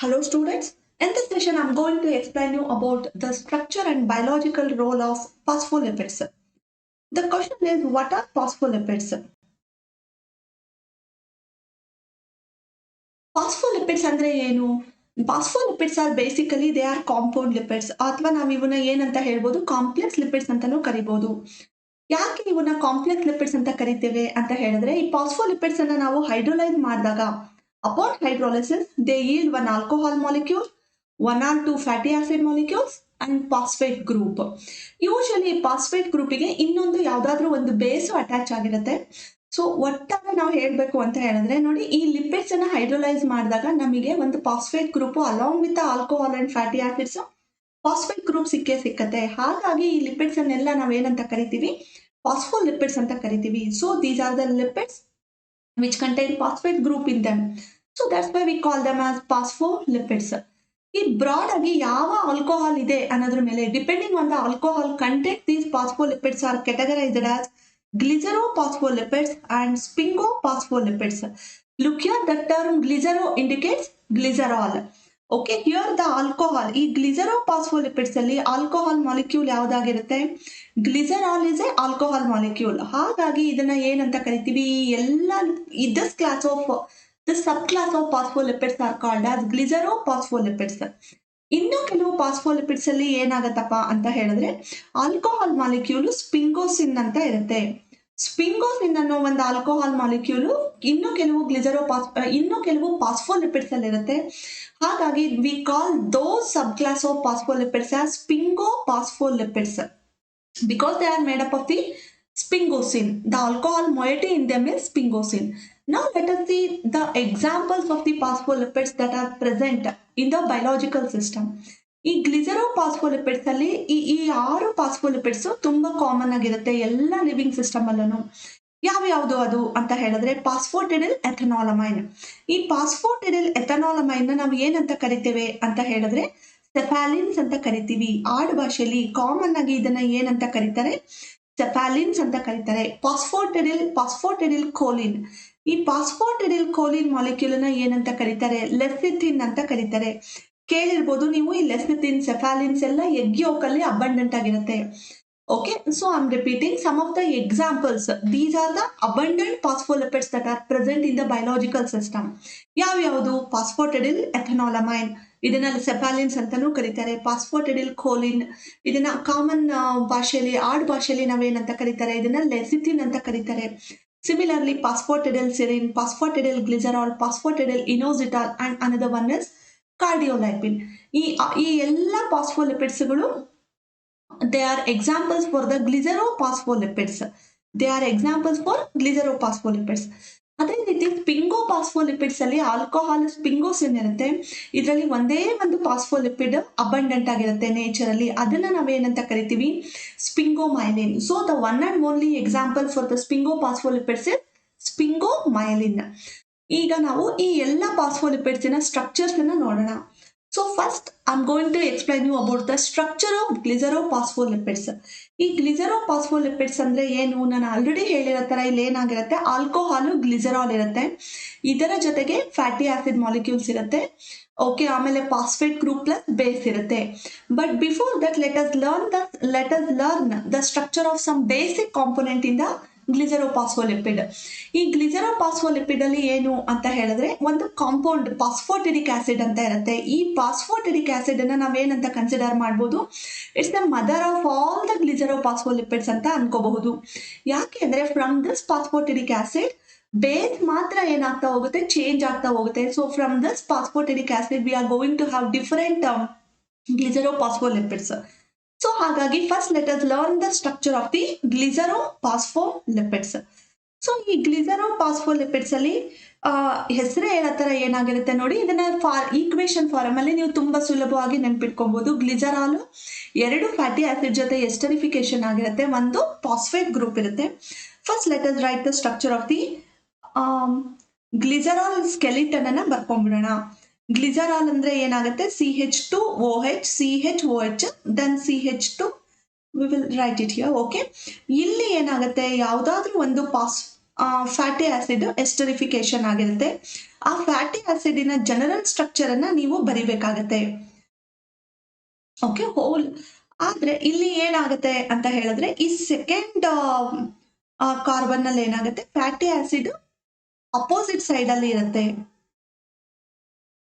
Hello students, in this session I'm going to explain you about the structure and biological role of phospholipids. The question is, what are phospholipids? Phospholipids andre ಏನು? Phospholipids are basically they are compound lipids ಅಥವಾ ನಾವು ಇವನ್ನ ಏನಂತ ಹೇಳ್ಬೋದು complex lipids ಅಂತಾನೂ ಕರಿಬಹುದು. ಯಾಕೆ ಇವನ್ನ ಕಾಂಪ್ಲೆಕ್ಸ್ ಲಿಪಿಡ್ಸ್ ಅಂತ ಕರಿತೇವೆ ಅಂತ ಹೇಳಿದ್ರೆ ಈ ಫಾಸ್ಫೋಲಿಪಿಡ್ಸ್ ಅನ್ನ ನಾವು ಹೈಡ್ರೋಲೈಸ್ ಮಾಡಿದಾಗ upon hydrolysis they yield one alcohol molecule, one or two fatty acid molecules and phosphate group. Usually phosphate ಗ್ರೂಪಿಗೆ ಇನ್ನೊಂದು ಯಾವ್ದಾದ್ರು ಒಂದು ಬೇಸ್ ಅಟ್ಯಾಚ್ ಆಗಿರುತ್ತೆ. ಸೊ ಒಟ್ಟಾರೆ ನಾವು ಹೇಳ್ಬೇಕು ಅಂತ ಹೇಳಿದ್ರೆ ನೋಡಿ, ಈ ಲಿಪಿಡ್ಸ್ ಅನ್ನ ಹೈಡ್ರೋಲೈಸ್ ಮಾಡಿದಾಗ ನಮಗೆ ಒಂದು phosphate group along with alcohol and fatty acids phosphate group ಸಿಕ್ಕತ್ತೆ. ಹಾಗಾಗಿ ಈ ಲಿಪಿಡ್ಸ್ ಅನ್ನೆಲ್ಲ ನಾವೇನಂತ ಕರಿತೀವಿ, ಫಾಸ್ಫೋಲಿಪಿಡ್ಸ್ ಅಂತ ಕರಿತೀವಿ. So these are the lipids which contain phosphate group in them. So that's why we call them as phospholipids. ಈ ಬ್ರಾಡ್ ಆಗಿ ಯಾವ ಆಲ್ಕೋಹಾಲ್ ಇದೆ ಅನ್ನೋದ್ರ ಮೇಲೆ depending on the alcohol content these phospholipids are categorized as glycerophospholipids and sphingospholipids. Look here, the term glycero indicates glycerol. Okay, here the alcohol, ಈ glycerophospholipids ಅಲ್ಲಿ alcohol molecule ಯಾವ್ದಾಗಿರುತ್ತೆ, glycerol is a alcohol molecule. ಹಾಗಾಗಿ ಇದನ್ನ ಏನಂತ ಕರಿತೀವಿ, ಎಲ್ಲ this class of this sub class of phospholipids are called as glycerophospholipids. ಇನ್ನು ಕೆಲವು ಫಾಸ್ಫೋಲಿಪಿಡ್ಸ್ ಅಲ್ಲಿ ಏನಾಗತ್ತಪ್ಪ ಅಂತ ಹೇಳಿದ್ರೆ ಆಲ್ಕೋಹಾಲ್ ಮಾಲಿಕ್ಯೂಲ್ ಸ್ಪಿಂಗೋಸಿನ್ ಅಂತ ಇರುತ್ತೆ. ಸ್ಪಿಂಗೋಸಿನ್ ಅನ್ನೋ ಒಂದು ಆಲ್ಕೋಹಾಲ್ ಮಾಲಿಕ್ಯೂಲ್ ಇನ್ನು ಕೆಲವು ಫಾಸ್ಫೋಲಿಪಿಡ್ಸ್ ಅಲ್ಲಿ ಇರುತ್ತೆ. ಹಾಗಾಗಿ we call those sub class of phospholipids as sphingophospholipids because they are made up of the sphingosine. The alcohol moiety in them is sphingosine. Now let us see the examples of the phospholipids that are present in the biological system. ಈ glycerophospholipids ಅಲ್ಲಿ ಈ 6 ಫಾಸ್ಫೋಲಿಪಿಡ್ಸ್ ತುಂಬಾ common ಆಗಿರುತ್ತೆ ಎಲ್ಲ living system ಅಲ್ಲೂ. ಯಾವ್ಯಾವುದು ಅದು ಅಂತ ಹೇಳಿದ್ರೆ ಫಾಸ್ಫೋಟಿಡಿಲ್ ಎಥನಾಲಮೈನ್. ಈ ಫಾಸ್ಫೋಟಿಡಿಲ್ ಎಥನಾಲಮೈನ್ ನಾವು ಏನಂತ ಕರಿತೇವೆ ಅಂತ ಹೇಳಿದ್ರೆ ಸೆಫಾಲಿನ್ಸ್ ಅಂತ ಕರಿತೀವಿ. ಆಡ್ ಭಾಷೆಯಲ್ಲಿ ಕಾಮನ್ ಆಗಿ ಇದನ್ನ ಏನಂತ ಕರೀತಾರೆ, ಸೆಫಾಲಿನ್ಸ್ ಅಂತ ಕರೀತಾರೆ. ಫಾಸ್ಫೋಟಿಡಿಲ್ ಕೋಲಿನ್, ಈ ಫಾಸ್ಫೋಟಿಡಿಲ್ ಕೋಲಿನ್ ಮಾಲಿಕ್ಯೂಲ್ ನ ಏನಂತ ಕರೀತಾರೆ, ಲೆಸಿಥಿನ್ ಅಂತ ಕರೀತಾರೆ. ಕೇಳಿರ್ಬೋದು ನೀವು, ಈ ಲೆಸಿಥಿನ್ ಸೆಫಾಲಿನ್ಸ್ ಎಲ್ಲ ಎಗ್ ಯolk ಅಲ್ಲಿ ಅಬಂಡೆಂಟ್ ಆಗಿರುತ್ತೆ. Okay, so I'm repeating some of the examples. These are the abundant phospholipids that are present in the biological system. ಯಾವ್ಯಾವುದು, ಫಾಸ್ಫೋಟಿಡಿಲ್ ಎಥನಾಲಮೈನ್, ಇದನ್ನ ಸೆಫಾಲಿನ್ಸ್ ಅಂತಾನೂ ಕರೀತಾರೆ. ಫಾಸ್ಫೋಟಿಡಿಲ್ ಕೋಲಿನ್, ಇದನ್ನ ಕಾಮನ್ ಭಾಷೆಯಲ್ಲಿ ಆಡ್ ಭಾಷೆಯಲ್ಲಿ ನಾವೇನಂತ ಕರೀತಾರೆ, ಇದನ್ನ ಲೆಸಿಥಿನ್ ಅಂತ ಕರೀತಾರೆ. Similarly phosphatidyl serine, phosphatidyl glycerol, phosphatidyl inositol and another one is cardiolipin. ಈ ಎಲ್ಲ ಫಾಸ್ಫೋಲಿಪಿಡ್ಸ್ಗಳು they are examples for the glycerophospholipids. They are examples for glycerophospholipids. ಅದೇ ರೀತಿ ಸ್ಪಿಂಗೋಫಾಸ್ಫೋಲಿಪಿಡ್ಸ್ ಅಲ್ಲಿ ಆಲ್ಕೋಹಾಲ್ ಸ್ಪಿಂಗೋಸಿನ್ ಇರುತ್ತೆ. ಇದರಲ್ಲಿ ಒಂದೇ ಒಂದು ಫಾಸ್ಫೋಲಿಪಿಡ್ ಅಬಂಡೆಂಟ್ ಆಗಿರುತ್ತೆ ನೇಚರ್ ಅಲ್ಲಿ, ಅದನ್ನ ನಾವೇನಂತ ಕರಿತೀವಿ, sphingomyelin. So the one and only example for the sphingophospholipids is sphingomyelin. ಈಗ ನಾವು ಈ ಎಲ್ಲ ಫಾಸ್ಫೋಲಿಪಿಡ್ಸ್ ನ ಸ್ಟ್ರಕ್ಚರ್ಸ್ ಅನ್ನ ನೋಡೋಣ. So first I'm going to explain you about the structure of glycerophospholipids. ಈ ಗ್ಲಿಸರೋಫಾಸ್ಫೋಲಿಪಿಡ್ಸ್ ಅಂದ್ರೆ ಏನು, ನಾನು ಆಲ್ರೆಡಿ ಹೇಳಿರೋ ತರ ಇಲ್ಲಿ ಏನಾಗಿರುತ್ತೆ, ಆಲ್ಕೋಹಾಲ್ ಗ್ಲಿಸರಾಲ್ ಇರುತ್ತೆ, ಇದರ ಜೊತೆಗೆ ಫ್ಯಾಟಿ ಆಸಿಡ್ ಮಾಲಿಕ್ಯೂಲ್ಸ್ ಇರುತ್ತೆ. ಓಕೆ, ಆಮೇಲೆ ಫಾಸ್ಫೇಟ್ ಗ್ರೂಪ್ ಪ್ಲಸ್ ಬೇಸ್ ಇರುತ್ತೆ. But before that let us learn the structure of some basic component in the glycerophospholipid. ಈ ಗ್ಲಿಸರೋಫಾಸ್ಫೋಲಿಪಿಡ್ ಅಲ್ಲಿ ಏನು ಅಂತ ಹೇಳಿದ್ರೆ ಒಂದು ಕಾಂಪೌಂಡ್ ಫಾಸ್ಫೋಟಿಡಿಕ್ ಆಸಿಡ್ ಅಂತ ಇರುತ್ತೆ. ಈ ಫಾಸ್ಫೋಟಿಡಿಕ್ ಆಸಿಡ್ ಅನ್ನ ನಾವೇನಂತ ಕನ್ಸಿಡರ್ ಮಾಡಬಹುದು, it's the mother of all the glycerophospholipids ಅಂತ ಅನ್ಕೋಬಹುದು. ಯಾಕೆ ಅಂದ್ರೆ from this phosphatidic acid base ಮಾತ್ರ ಏನಾಗ್ತಾ ಹೋಗುತ್ತೆ, ಚೇಂಜ್ ಆಗ್ತಾ ಹೋಗುತ್ತೆ. So from this phosphatidic acid we are going to have different glycerophospholipids. So ಹಾಗಾಗಿ first let us learn the structure of the glycerophospholipids. So ಈ ಗ್ಲಿಸರೋಫಾಸ್ಫೋಲಿಪಿಡ್ಸ್ ಅಲ್ಲಿ ಹೆಸರೇ ಹೇಳೋ ತರ ಏನಾಗಿರುತ್ತೆ ನೋಡಿ, ಇದನ್ನ ಈಕ್ವೇಶನ್ ಫಾರ್ಮ್ ಅಲ್ಲಿ ನೀವು ತುಂಬಾ ಸುಲಭವಾಗಿ ನೆನ್ಪಿಟ್ಕೊಬಹುದು. ಗ್ಲಿಸರಾಲ್ 2 ಫ್ಯಾಟಿ ಆಸಿಡ್ ಜೊತೆ ಎಸ್ಟರಿಫಿಕೇಶನ್ ಆಗಿರುತ್ತೆ, ಒಂದು ಫಾಸ್ಫೇಟ್ ಗ್ರೂಪ್ ಇರುತ್ತೆ. First let us right the structure of the glycerol skeleton ಅನ್ನ ಬರ್ಕೊಂಡ್ಬಿಡೋಣ. ಗ್ಲಿಸರಾಲ್ ಅಂದ್ರೆ ಏನಾಗುತ್ತೆ, CH2OH, CHOH, then CH2, we will write it here. Okay, ಇಲ್ಲಿ ಏನಾಗುತ್ತೆ, ಯಾವ್ದಾದ್ರೂ ಒಂದು ಫ್ಯಾಟಿ ಆಸಿಡ್ ಎಸ್ಟರಿಫಿಕೇಶನ್ ಆಗಿರುತ್ತೆ. ಆ ಫ್ಯಾಟಿ ಆಸಿಡಿನ ಜನರಲ್ ಸ್ಟ್ರಕ್ಚರ್ ಅನ್ನ ನೀವು ಬರಿಬೇಕಾಗತ್ತೆ. Okay, hole. ಆದ್ರೆ ಇಲ್ಲಿ ಏನಾಗುತ್ತೆ ಅಂತ ಹೇಳಿದ್ರೆ ಈ ಸೆಕೆಂಡ್ ಕಾರ್ಬನ್ ನಲ್ಲಿ ಏನಾಗುತ್ತೆ, ಫ್ಯಾಟಿ ಆಸಿಡ್ ಅಪೋಸಿಟ್ ಸೈಡ್ ಅಲ್ಲಿ ಇರುತ್ತೆ.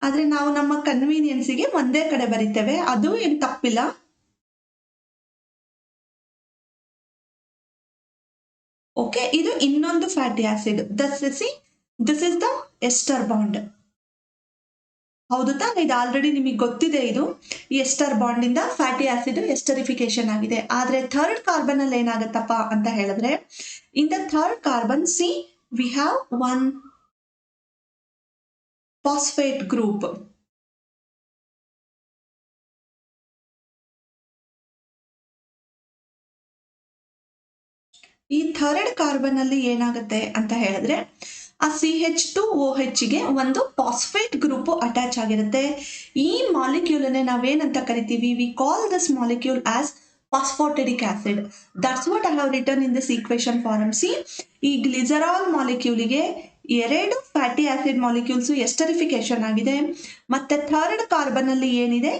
ಆದ್ರೆ ನಾವು ನಮ್ಮ ಕನ್ವೀನಿಯನ್ಸಿಗೆ ಒಂದೇ ಕಡೆ ಬರಿತೇವೆ, ಅದು ಏನ್ ತಪ್ಪಿಲ್ಲ. ಓಕೆ, ಇದು ಇನ್ನೊಂದು fatty acid. This is the ester bond. ಹೌದು ತಾನೆ, ಇದು ಆಲ್ರೆಡಿ ನಿಮಗೆ ಗೊತ್ತಿದೆ. ಇದು ಎಸ್ಟರ್ ಬಾಂಡ್ ಇಂದ ಫ್ಯಾಟಿ ಆಸಿಡ್ ಎಸ್ಟರಿಫಿಕೇಶನ್ ಆಗಿದೆ. ಆದ್ರೆ ಥರ್ಡ್ ಕಾರ್ಬನ್ ಅಲ್ಲಿ ಏನಾಗುತ್ತಪ್ಪ ಅಂತ ಹೇಳಿದ್ರೆ, in the third carbon C we have one phosphate group. ಈ ಥರ್ಡ್ ಕಾರ್ಬನ್ ಅಲ್ಲಿ ಏನಾಗುತ್ತೆ ಅಂತ ಹೇಳಿದ್ರೆ, ಆ CH2OH ಗೆ ಒಂದು ಫಾಸ್ಫೇಟ್ ಗ್ರೂಪ್ ಅಟ್ಯಾಚ್ ಆಗಿರುತ್ತೆ. ಈ ಮಾಲಿಕ್ಯೂಲ್ ಅನ್ನೇ ನಾವೇನಂತ ಕರಿತೀವಿ, we call this molecule as phosphatidic acid. That's what I have written in this equation form. See, ಈ ಗ್ಲಿಸರಾಲ್ ಮಾಲಿಕ್ಯೂಲಿಗೆ ಎರಡು ಫ್ಯಾಟಿ ಆಸಿಡ್ ಮಾಲಿಕ್ಯೂಲ್ಸ್ ಎಸ್ಟರಿಫಿಕೇಶನ್ ಆಗಿದೆ, ಮತ್ತೆ ಥರ್ಡ್ ಕಾರ್ಬನ್ ಅಲ್ಲಿ ಏನಿದೆ,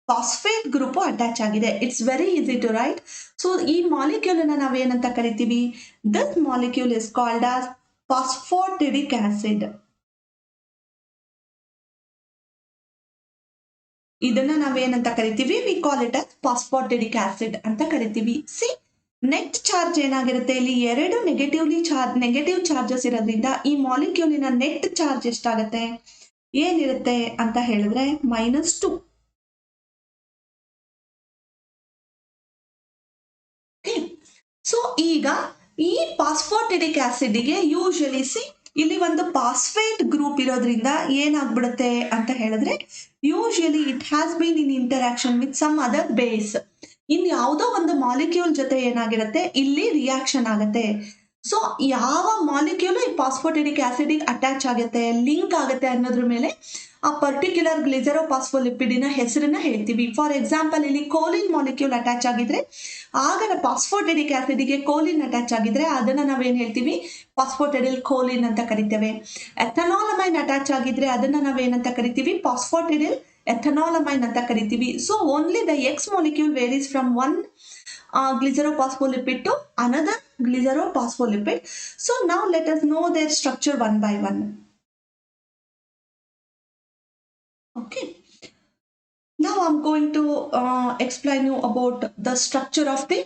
ಫಾಸ್ಫೇಟ್ ಗ್ರೂಪ್ ಅಟ್ಯಾಚ್ ಆಗಿದೆ. It's very easy to write. So ಈ molecule ಅನ್ನ ನಾವೇನಂತ ಕರಿತೀವಿ, this molecule is called as phosphatidic acid. ಇದನ್ನ ನಾವೇನಂತ ಕರಿತೀವಿ, we call it as phosphatidic acid ಅಂತ ಕರಿತೀವಿ. ಸಿ, ನೆಟ್ ಚಾರ್ಜ್ ಏನಾಗಿರುತ್ತೆ, ಇಲ್ಲಿ ಎರಡು ನೆಗೆಟಿವ್ ಚಾರ್ಜಸ್ ಇರೋದ್ರಿಂದ ಈ ಮಾಲಿಕ್ಯೂಲಿನ ನೆಟ್ ಚಾರ್ಜ್ ಎಷ್ಟಾಗುತ್ತೆ, ಏನಿರುತ್ತೆ ಅಂತ ಹೇಳಿದ್ರೆ -2. ಸೊ ಈಗ ಈ ಫಾಸ್ಫೋಟಿಡಿಕ್ ಆಸಿಡ್ಗೆ ಯೂಶಲಿ ಸಿ, ಇಲ್ಲಿ ಒಂದು ಫಾಸ್ಫೇಟ್ ಗ್ರೂಪ್ ಇರೋದ್ರಿಂದ ಏನಾಗ್ಬಿಡುತ್ತೆ ಅಂತ ಹೇಳಿದ್ರೆ, usually it has been in interaction with some other base. In ಯಾವುದೋ ಒಂದು ಮಾಲಿಕ್ಯೂಲ್ ಜೊತೆ ಏನಾಗಿರುತ್ತೆ, ಇಲ್ಲಿ ರಿಯಾಕ್ಷನ್ ಆಗುತ್ತೆ. ಸೊ ಯಾವ ಮಾಲಿಕ್ಯೂಲ್ ಈ ಫಾಸ್ಫೋಟಿಡಿಕ್ ಆಸಿಡ್ ಅಟ್ಯಾಚ್ ಆಗುತ್ತೆ, ಲಿಂಕ್ ಆಗುತ್ತೆ ಅನ್ನೋದ್ರ ಮೇಲೆ ಆ ಪರ್ಟಿಕ್ಯುಲರ್ ಗ್ಲಿಸರೋಫಾಸ್ಫೋಲಿಪಿಡಿನ ಹೆಸರನ್ನ ಹೇಳ್ತೀವಿ. ಫಾರ್ ಎಕ್ಸಾಂಪಲ್, ಇಲ್ಲಿ ಕೋಲಿನ್ ಮಾಲಿಕ್ಯೂಲ್ ಅಟ್ಯಾಚ್ ಆಗಿದ್ರೆ ಆಗ ಫಾಸ್ಫೋಟಿಡಿಕ್ ಆಸಿಡ್ಗೆ ಕೋಲಿನ್ ಅಟ್ಯಾಚ್ ಆಗಿದ್ರೆ ಅದನ್ನ ನಾವೇನ್ ಹೇಳ್ತೀವಿ, ಫಾಸ್ಫೋಟಿಡಿಲ್ ಕೋಲಿನ್ ಅಂತ ಕರಿತೇವೆ. ಎಥನಾಲಮೈನ್ ಅಟ್ಯಾಚ್ ಆಗಿದ್ರೆ ಅದನ್ನ ನಾವೇನಂತ ಕರಿತೀವಿ, ಫಾಸ್ಫೋಟಿಡಿಲ್ ಎಥನಾಲಮೈನ್ ಅಂತ ಕರಿತೀವಿ. So only the X molecule varies from one glycerophospholipid to another glycerophospholipid. So now let us know their structure one by one. Okay. Now I'm going to explain you about the structure of the.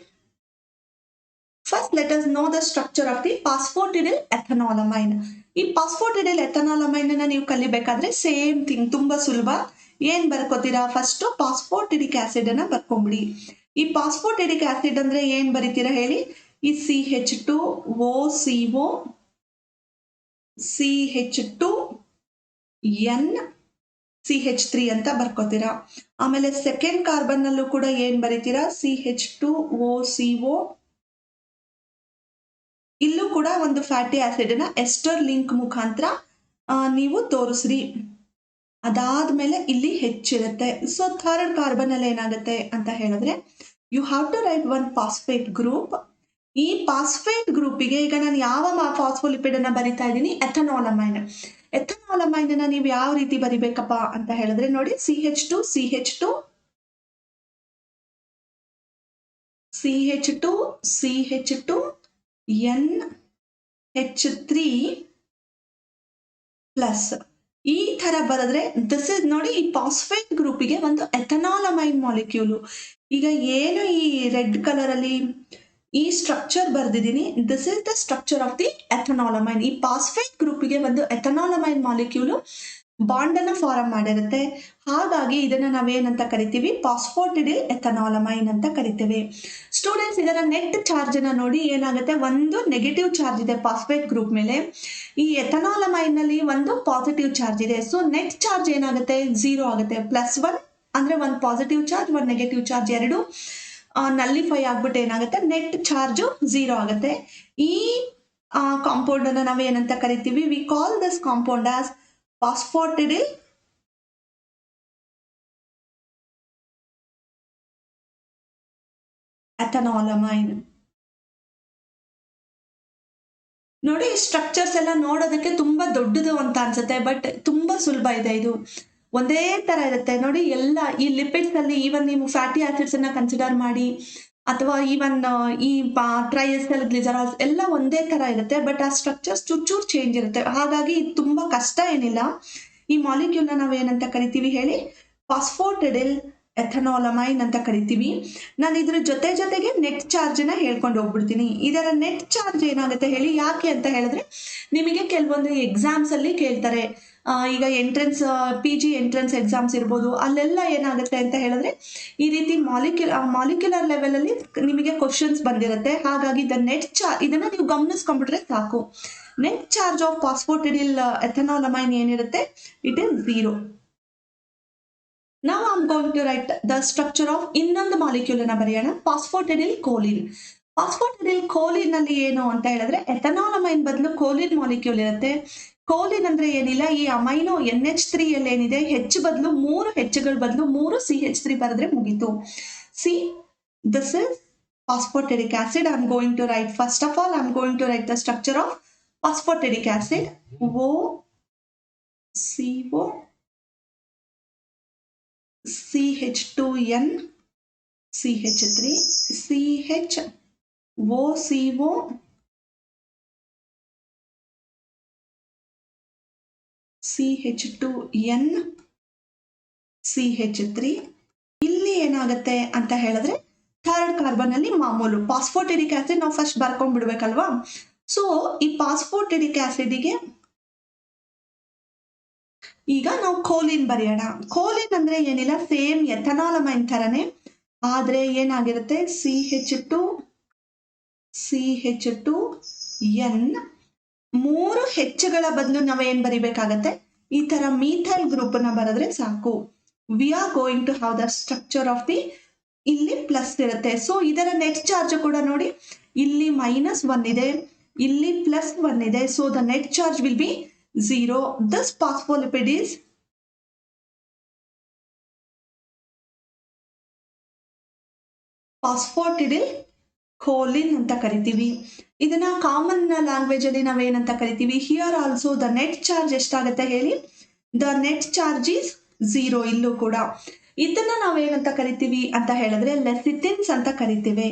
First, let us know the structure of the phosphatidyl ethanolamine. ಈ ಫಾಸ್ಫೋಟಿಡಿಲ್ ಎಥನಾಲಮೈನ್ ನೀವು ಕಲಿಬೇಕಾದ್ರೆ same thing, ತುಂಬಾ ಸುಲಭ. ಏನ್ ಬರ್ಕೋತೀರಾ, first ಫಾಸ್ಫೋಟಿಡಿಕ್ acid ಅನ್ನ ಬರ್ಕೊಂಬಿಡಿ. ಈ ಫಾಸ್ಫೋಟಿಡಿಕ್ acid ಅಂದ್ರೆ ಏನ್ ಬರೀತೀರಾ ಹೇಳಿ, ಈ CH2OCO CH2N CH3 ಅಂತ ಬರ್ಕೋತೀರಾ. ಆಮೇಲೆ ಸೆಕೆಂಡ್ ಕಾರ್ಬನ್ ನಲ್ಲೂ ಕೂಡ ಏನ್ ಬರೀತೀರಾ, CH2OCO. ಇಲ್ಲೂ ಕೂಡ ಒಂದು ಫ್ಯಾಟಿ ಆಸಿಡ್ ನ ಎಸ್ಟರ್ ಲಿಂಕ್ ಮುಖಾಂತರ ನೀವು ತೋರಿಸ್ರಿ. ಅದಾದ್ಮೇಲೆ ಇಲ್ಲಿ ಹೆಚ್ಚಿರುತ್ತೆ. ಸೊ ಥರ್ಡ್ ಕಾರ್ಬನ್ ಅಲ್ಲಿ ಏನಾಗುತ್ತೆ ಅಂತ ಹೇಳಿದ್ರೆ, you have to write one phosphate group. ಈ ಫಾಸ್ಫೇಟ್ ಗ್ರೂಪಿಗೆ ಈಗ ನಾನು ಯಾವ ಫಾಸ್ಫೋಲಿಪಿಡ್ ಅನ್ನ ಬರಿತಾ ಇದ್ದೀನಿ, ಎಥನಾಲಮೈನ್. ಎಥನಾಲಮೈನ್ ಅನ್ನ ನೀವು ಯಾವ ರೀತಿ ಬರಿಬೇಕಪ್ಪ ಅಂತ ಹೇಳಿದ್ರೆ ನೋಡಿ, CH2 NH3 ಪ್ಲಸ್ ಈ ತರ ಬರೆದ್ರೆ ದಿಸ್ ಇಸ್ ನೋಡಿ, ಈ ಫಾಸ್ಫೇಟ್ ಗ್ರೂಪಿಗೆ ಒಂದು ಎಥನಾಲಮೈನ್ ಮಾಲಿಕ್ಯೂಲ್. ಈಗ ಏನು ಈ ರೆಡ್ ಕಲರ್ ಅಲ್ಲಿ ಈ ಸ್ಟ್ರಕ್ಚರ್ ಬರ್ದಿದ್ದೀನಿ, this is the structure of the ethanolamine. ಈ ಫಾಸ್ಫೇಟ್ ಗ್ರೂಪಿಗೆ ಒಂದು ಎಥನಾಲಮೈನ್ ಮಾಲಿಕ್ಯೂಲ್ ಬಾಂಡ್ ಅನ್ನ ಫಾರ್ಮ್ ಮಾಡಿರುತ್ತೆ. ಹಾಗಾಗಿ ಇದನ್ನ ನಾವೇನಂತ ಕರಿತೀವಿ, ಫಾಸ್ಫೋಟಿಡಿಲ್ ಎಥನಾಲಮೈನ್ ಅಂತ ಕರಿತೇವೆ. ಸ್ಟೂಡೆಂಟ್ಸ್, ಇದರ ನೆಟ್ ಚಾರ್ಜ್ ಅನ್ನ ನೋಡಿ, ಏನಾಗುತ್ತೆ, ಒಂದು ನೆಗೆಟಿವ್ ಚಾರ್ಜ್ ಇದೆ ಫಾಸ್ಫೇಟ್ ಗ್ರೂಪ್ ಮೇಲೆ, ಈ ಎಥನಾಲಮೈನ್ ನಲ್ಲಿ ಒಂದು ಪಾಸಿಟಿವ್ ಚಾರ್ಜ್ ಇದೆ. ಸೊ ನೆಟ್ ಚಾರ್ಜ್ ಏನಾಗುತ್ತೆ, 0 ಆಗುತ್ತೆ. +1 ಅಂದ್ರೆ ಒಂದು ಪಾಸಿಟಿವ್ ಚಾರ್ಜ್, ಒಂದು ನೆಗೆಟಿವ್ ಚಾರ್ಜ್, ಎರಡು ನಲ್ಲಿಫೈ ಆಗ್ಬಿಟ್ಟು ಏನಾಗುತ್ತೆ, ನೆಟ್ ಚಾರ್ಜ್ 0 ಆಗುತ್ತೆ. ಈ ಕಾಂಪೌಂಡ್ ಅನ್ನ ನಾವು ಏನಂತ ಕರಿತೀವಿ, we call this compound as phosphatidyl ethanolamine. ನೋಡಿ ಸ್ಟ್ರಕ್ಚರ್ಸ್ ಎಲ್ಲ ನೋಡೋದಕ್ಕೆ ತುಂಬಾ ದೊಡ್ಡದು ಅಂತ ಅನ್ಸುತ್ತೆ, ಬಟ್ ತುಂಬಾ ಸುಲಭ ಇದೆ ಇದು. ಒಂದೇ ತರ ಇರುತ್ತೆ ನೋಡಿ. ಎಲ್ಲ ಈ ಲಿಪಿಡ್ಸ್ ಅಲ್ಲಿ ಈವನ್ ನೀವು ಫ್ಯಾಟಿ ಆಸಿಡ್ಸ್ ಅನ್ನ ಕನ್ಸಿಡರ್ ಮಾಡಿ, ಅಥವಾ ಈವನ್ ಈ ಟ್ರೈಎಸ್ಟರ್ ಗ್ಲಿಸರಾಲ್ಸ್ ಎಲ್ಲ ಒಂದೇ ತರ ಇರುತ್ತೆ, ಬಟ್ ಆ ಸ್ಟ್ರಕ್ಚರ್ಸ್ ಚೂರ್ ಚೇಂಜ್ ಇರುತ್ತೆ. ಹಾಗಾಗಿ ಇದು ತುಂಬಾ ಕಷ್ಟ ಏನಿಲ್ಲ. ಈ ಮಾಲಿಕ್ಯೂಲ್ ನ ನಾವು ಏನಂತ ಕರಿತೀವಿ ಹೇಳಿ? ಫಾಸ್ಫೋಟಿಡಿಲ್ ಎಥನಾಲಮೈನ್ ಅಂತ ಕರಿತೀವಿ. ನಾನು ಇದ್ರ ಜೊತೆಗೆ ನೆಟ್ ಚಾರ್ಜ್ ನ ಹೇಳ್ಕೊಂಡು ಹೋಗ್ಬಿಡ್ತೀನಿ. ಇದರ ನೆಟ್ ಚಾರ್ಜ್ ಏನಾಗುತ್ತೆ ಹೇಳಿ? ಯಾಕೆ ಅಂತ ಹೇಳಿದ್ರೆ, ನಿಮಗೆ ಕೆಲವೊಂದು ಎಕ್ಸಾಮ್ಸ್ ಅಲ್ಲಿ ಕೇಳ್ತಾರೆ. ಈಗ ಎಂಟ್ರೆನ್ಸ್ PG ಎಂಟ್ರೆನ್ಸ್ ಎಕ್ಸಾಮ್ಸ್ ಇರ್ಬೋದು, ಅಲ್ಲೆಲ್ಲ ಏನಾಗುತ್ತೆ ಅಂತ ಹೇಳಿದ್ರೆ ಈ ರೀತಿ ಮಾಲಿಕ್ಯುಲರ್ ಲೆವೆಲ್ ಅಲ್ಲಿ ನಿಮಗೆ ಕ್ವಶನ್ಸ್ ಬಂದಿರುತ್ತೆ. ಹಾಗಾಗಿ ಇದನ್ನ ನೀವು ಗಮನಿಸ್ಕೊಂಡ್ಬಿಟ್ರೆ ಸಾಕು. ನೆಟ್ ಚಾರ್ಜ್ ಆಫ್ ಫಾಸ್ಫೋಟಿಡಿಲ್ ಎಥನಾಲಮೈನ್ ಏನಿರುತ್ತೆ? It is 0. Now I'm going to write the structure of ಇನ್ನೊಂದು ಮಾಲಿಕ್ಯೂಲ್ ಅನ್ನ ಬರೆಯೋಣ. ಫಾಸ್ಫೋಟಿಡಿಲ್ ಕೋಲಿನ್. ಫಾಸ್ಫೋಟಿಡಿಲ್ ಕೋಲಿನ್ ಅಲ್ಲಿ ಏನು ಅಂತ ಹೇಳಿದ್ರೆ, ಎಥನಾಲಮೈನ್ ಬದಲು ಕೋಲಿನ್ ಮಾಲಿಕ್ಯೂಲ್ ಇರುತ್ತೆ. ಕೋಲಿನ್ ಅಂದ್ರೆ ಏನಿಲ್ಲ, ಈ ಅಮೈನೋ NH3 ಅಲ್ಲಿ ಏನಿದೆ, H ಬದಲು 3 Hಗಳ ಬದಲು 3 CH3 ಬರೆದ್ರೆ ಮುಗೀತು. See, this is phosphatidic acid. I'm going to write, first of all, I'm going to write the structure of phosphatidic acid. OCO CH2N CH3 CHOCO CH2N CH3. ಇಲ್ಲಿ ಏನಾಗುತ್ತೆ ಅಂತ ಹೇಳಿದ್ರೆ, ಥರ್ಡ್ ಕಾರ್ಬನ್ ಅಲ್ಲಿ ಮಾಮೂಲು ಫಾಸ್ಫೋಟಿಡಿಕ್ ಆಸಿಡ್ ನಾವು first ಬರ್ಕೊಂಡ್ಬಿಡ್ಬೇಕಲ್ವಾ. So ಈ ಫಾಸ್ಫೋಟಿಡಿಕ್ ಆಸಿಡ್ಗೆ ಈಗ ನಾವು ಕೋಲಿನ್ ಬರೆಯೋಣ. ಕೋಲಿನ್ ಅಂದ್ರೆ ಏನಿಲ್ಲ, ಸೇಮ್ ಎಥನಾಲಮೈನ್ ತರನೇ, ಆದ್ರೆ ಏನಾಗಿರುತ್ತೆ, CH2N 3 Hಗಳ ಬದಲು ನಾವೇನ್ ಬರಿಬೇಕಾಗತ್ತೆ? ಈ ತರ ಮೀಥೈಲ್ ಗ್ರೂಪ್ ನ ಬರೆದ್ರೆ ಸಾಕು. We are going to have the structure of the, ಇಲ್ಲಿ ಪ್ಲಸ್ ಇರುತ್ತೆ. ಸೊ ಇದರ ನೆಟ್ ಚಾರ್ಜ್ ಕೂಡ ನೋಡಿ, ಇಲ್ಲಿ -1 ಇದೆ, ಇಲ್ಲಿ +1 ಇದೆ. So the net charge will be 0. This phospholipid is phosphatidyl choline ಅಂತ ಕರಿತೀವಿ. ಇದನ್ನ ಕಾಮನ್ ಲ್ಯಾಂಗ್ವೇಜ್ ಅಲ್ಲಿ ನಾವೇನಂತ ಕರಿತೀವಿ? Here also the net charge ಎಷ್ಟಾಗುತ್ತೆ ಹೇಳಿ? ದ ನೆಟ್ ಚಾರ್ಜ್ ಈಸ್ 0 ಇಲ್ಲೂ ಕೂಡ. ಇದನ್ನ ನಾವೇನಂತ ಕರಿತೀವಿ ಅಂತ ಹೇಳಿದ್ರೆ, ಲೆಸಿಥಿನ್ಸ್ ಅಂತ ಕರಿತೀವಿ.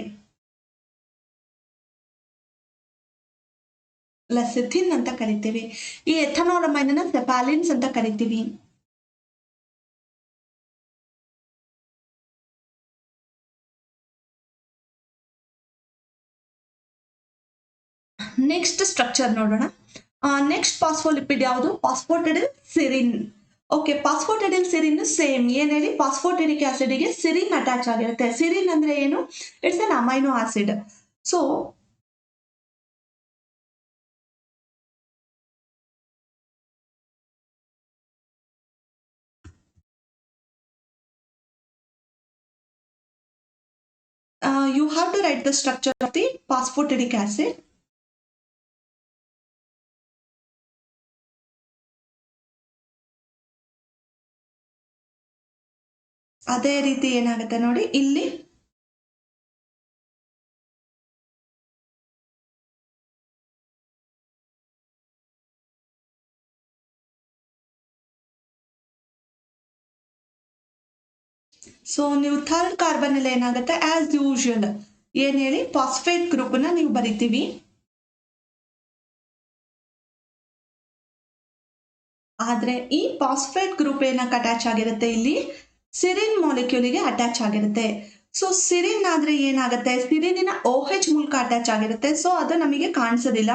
ಲೆಸಿಥಿನ್ ಅಂತ ಕರಿತೀವಿ. ಈ ಎಥನಾಲಮೈನ್ ಅನ್ನ ಸೆಪಾಲಿನ್ಸ್ ಅಂತ ಕರಿತೀವಿ. ನೆಕ್ಸ್ಟ್ ಸ್ಟ್ರಕ್ಚರ್ ನೋಡೋಣ. ನೆಕ್ಸ್ಟ್ ಫಾಸ್ಫೋಲಿಪಿಡ್ ಯಾವುದು? ಫಾಸ್ಫೋಟಿಡಿಲ್ ಸಿರಿನ್. ಓಕೆ, ಫಾಸ್ಫೋಟಿಡಿಲ್ ಸಿರಿನ್ ಸೇಮ್ ಏನ್ ಹೇಳಿ? ಫಾಸ್ಫೋಟಿಡಿಕ್ ಆಸಿಡ್ ಗೆ ಸಿರಿನ್ ಅಟ್ಯಾಚ್ ಆಗಿರುತ್ತೆ. ಸಿರಿನ್ ಅಂದ್ರೆ ಏನು? It's an amino acid. So you have to write the structure of the phosphatidic acid. ಅದೇ ರೀತಿ ಏನಾಗುತ್ತೆ ನೋಡಿ, ಇಲ್ಲಿ ಸೊ ನೀವು ಥರ್ಡ್ ಕಾರ್ಬನ್ ಅಲ್ಲಿ ಏನಾಗುತ್ತೆ, ಆಸ್ ಯೂಶುವಲ್ ಏನ್ ಹೇಳಿ? ಫಾಸ್ಫೇಟ್ ಗ್ರೂಪ್ ನ ನೀವು ಬರಿತೀವಿ. ಆದ್ರೆ ಈ ಫಾಸ್ಫೇಟ್ ಗ್ರೂಪ್ ಏನಕ್ಕೆ ಅಟ್ಯಾಚ್ ಆಗಿರುತ್ತೆ? ಇಲ್ಲಿ ಸಿರಿನ್ ಮಾಲಿಕ್ಯೂಲ್ಗೆ ಅಟ್ಯಾಚ್ ಆಗಿರುತ್ತೆ. ಸೊ ಸಿರಿನ್ ಆದ್ರೆ ಏನಾಗುತ್ತೆ? ಸಿರಿನಿನ OH ಮೂಲಕ ಅಟ್ಯಾಚ್ ಆಗಿರುತ್ತೆ. ಸೊ ಅದು ನಮಗೆ ಕಾಣಿಸೋದಿಲ್ಲ.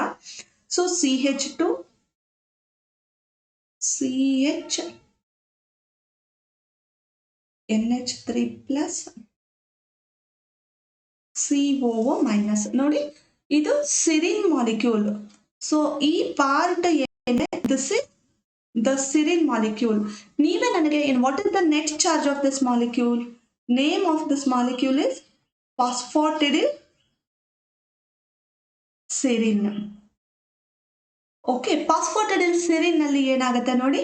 So CH2 CH NH3 plus COO minus. ನೋಡಿ, ಇದು ಸಿರಿನ್ ಮಾಲಿಕ್ಯೂಲ್. ಸೊ ಈ ಪಾರ್ಟ್ ಏನಿದೆ, this is the serine molecule. ನೀವೇ ನನಗೆ what is the net charge of this molecule? Name of this molecule is phosphatidyl serine. Okay, phosphatidyl serine ನಲ್ಲಿ ಏನಾಗುತ್ತೆ ನೋಡಿ,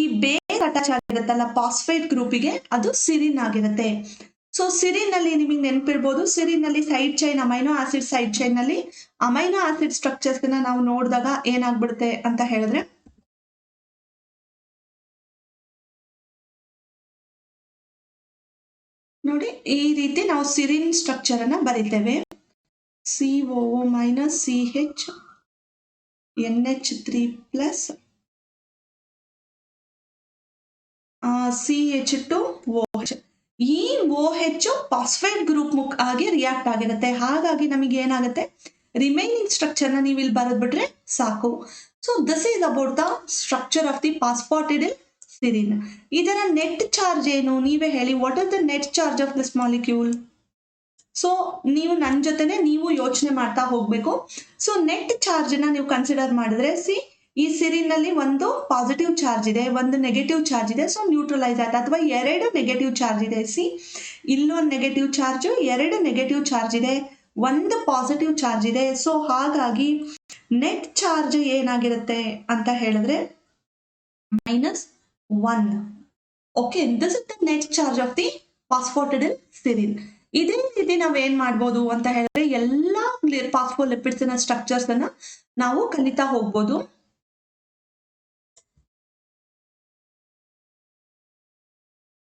ಈ ಬೇಸ್ ಅಟ್ಯಾಚ್ ಆಗಿರುತ್ತಲ್ಲ ಫಾಸ್ಫೇಟ್ ಗ್ರೂಪಿಗೆ, ಅದು ಸಿರಿನ್ ಆಗಿರುತ್ತೆ. ಸೊ ಸಿರಿನ್ ಅಲ್ಲಿ ನಿಮಗೆ ನೆನಪಿರ್ಬೋದು, ಸಿರಿನ್ ಅಲ್ಲಿ side chain amino acid side chain ನಲ್ಲಿ ಅಮೈನೋ ಆಸಿಡ್ ಸ್ಟ್ರಕ್ಚರ್ಸ್ ನಾವು ನೋಡಿದಾಗ ಏನಾಗ್ಬಿಡುತ್ತೆ ಅಂತ ಹೇಳಿದ್ರೆ, ನೋಡಿ ಈ ರೀತಿ ನಾವು ಸಿರಿನ್ ಸ್ಟ್ರಕ್ಚರ್ ಅನ್ನ ಬರಿತೇವೆ. COO minus CH NH3 plus CH2OH. ಈ OH ಫಾಸ್ಫೇಟ್ ಗ್ರೂಪ್ ಆಗಿ ರಿಯಾಕ್ಟ್ ಆಗಿರುತ್ತೆ. ಹಾಗಾಗಿ ನಮಗೆ ಏನಾಗುತ್ತೆ, ರಿಮೈನಿಂಗ್ ಸ್ಟ್ರಕ್ಚರ್ ನ ನೀವು ಇಲ್ಲಿ ಬರೆದ್ಬಿಟ್ರೆ ಸಾಕು. So this is about the structure of the phosphatidyl serine. ಇದರ ನೆಟ್ ಚಾರ್ಜ್ ಏನು ನೀವೇ ಹೇಳಿ. What is the net charge of this molecule? So ನೀವು ನನ್ನ ಜೊತೆನೆ ನೀವು ಯೋಚನೆ ಮಾಡ್ತಾ ಹೋಗ್ಬೇಕು. ಸೊ ನೆಟ್ ಚಾರ್ಜ್ ನ ನೀವು ಕನ್ಸಿಡರ್ ಮಾಡಿದ್ರೆ, ಈ ಸಿರಿನ್ ನಲ್ಲಿ ಒಂದು ಪಾಸಿಟಿವ್ ಚಾರ್ಜ್ ಇದೆ, ಒಂದು ನೆಗೆಟಿವ್ ಚಾರ್ಜ್ ಇದೆ. ಸೊ ನ್ಯೂಟ್ರಲೈಸ್ ಆಯ್ತು. ಅಥವಾ ಎರಡು ನೆಗೆಟಿವ್ ಚಾರ್ಜ್ ಇದೆ. ಇಲ್ಲೊಂದು ನೆಗೆಟಿವ್ ಚಾರ್ಜ್, ಎರಡು ನೆಗೆಟಿವ್ ಚಾರ್ಜ್ ಇದೆ, ಒಂದು ಪಾಸಿಟಿವ್ ಚಾರ್ಜ್ ಇದೆ. ಸೊ ಹಾಗಾಗಿ ನೆಟ್ ಚಾರ್ಜ್ ಏನಾಗಿರುತ್ತೆ ಅಂತ ಹೇಳಿದ್ರೆ -1. Okay, this is the net charge of the phosphatidyl serine. ಇದೇ ರೀತಿ ನಾವ್ ಏನ್ ಮಾಡ್ಬೋದು ಅಂತ ಹೇಳಿದ್ರೆ, ಎಲ್ಲಾ ಫಾಸ್ಫೋಲಿಪಿಡ್ಸ್ ನ ಸ್ಟ್ರಕ್ಚರ್ಸ್ ಅನ್ನ ನಾವು ಕಲಿತಾ ಹೋಗ್ಬೋದು.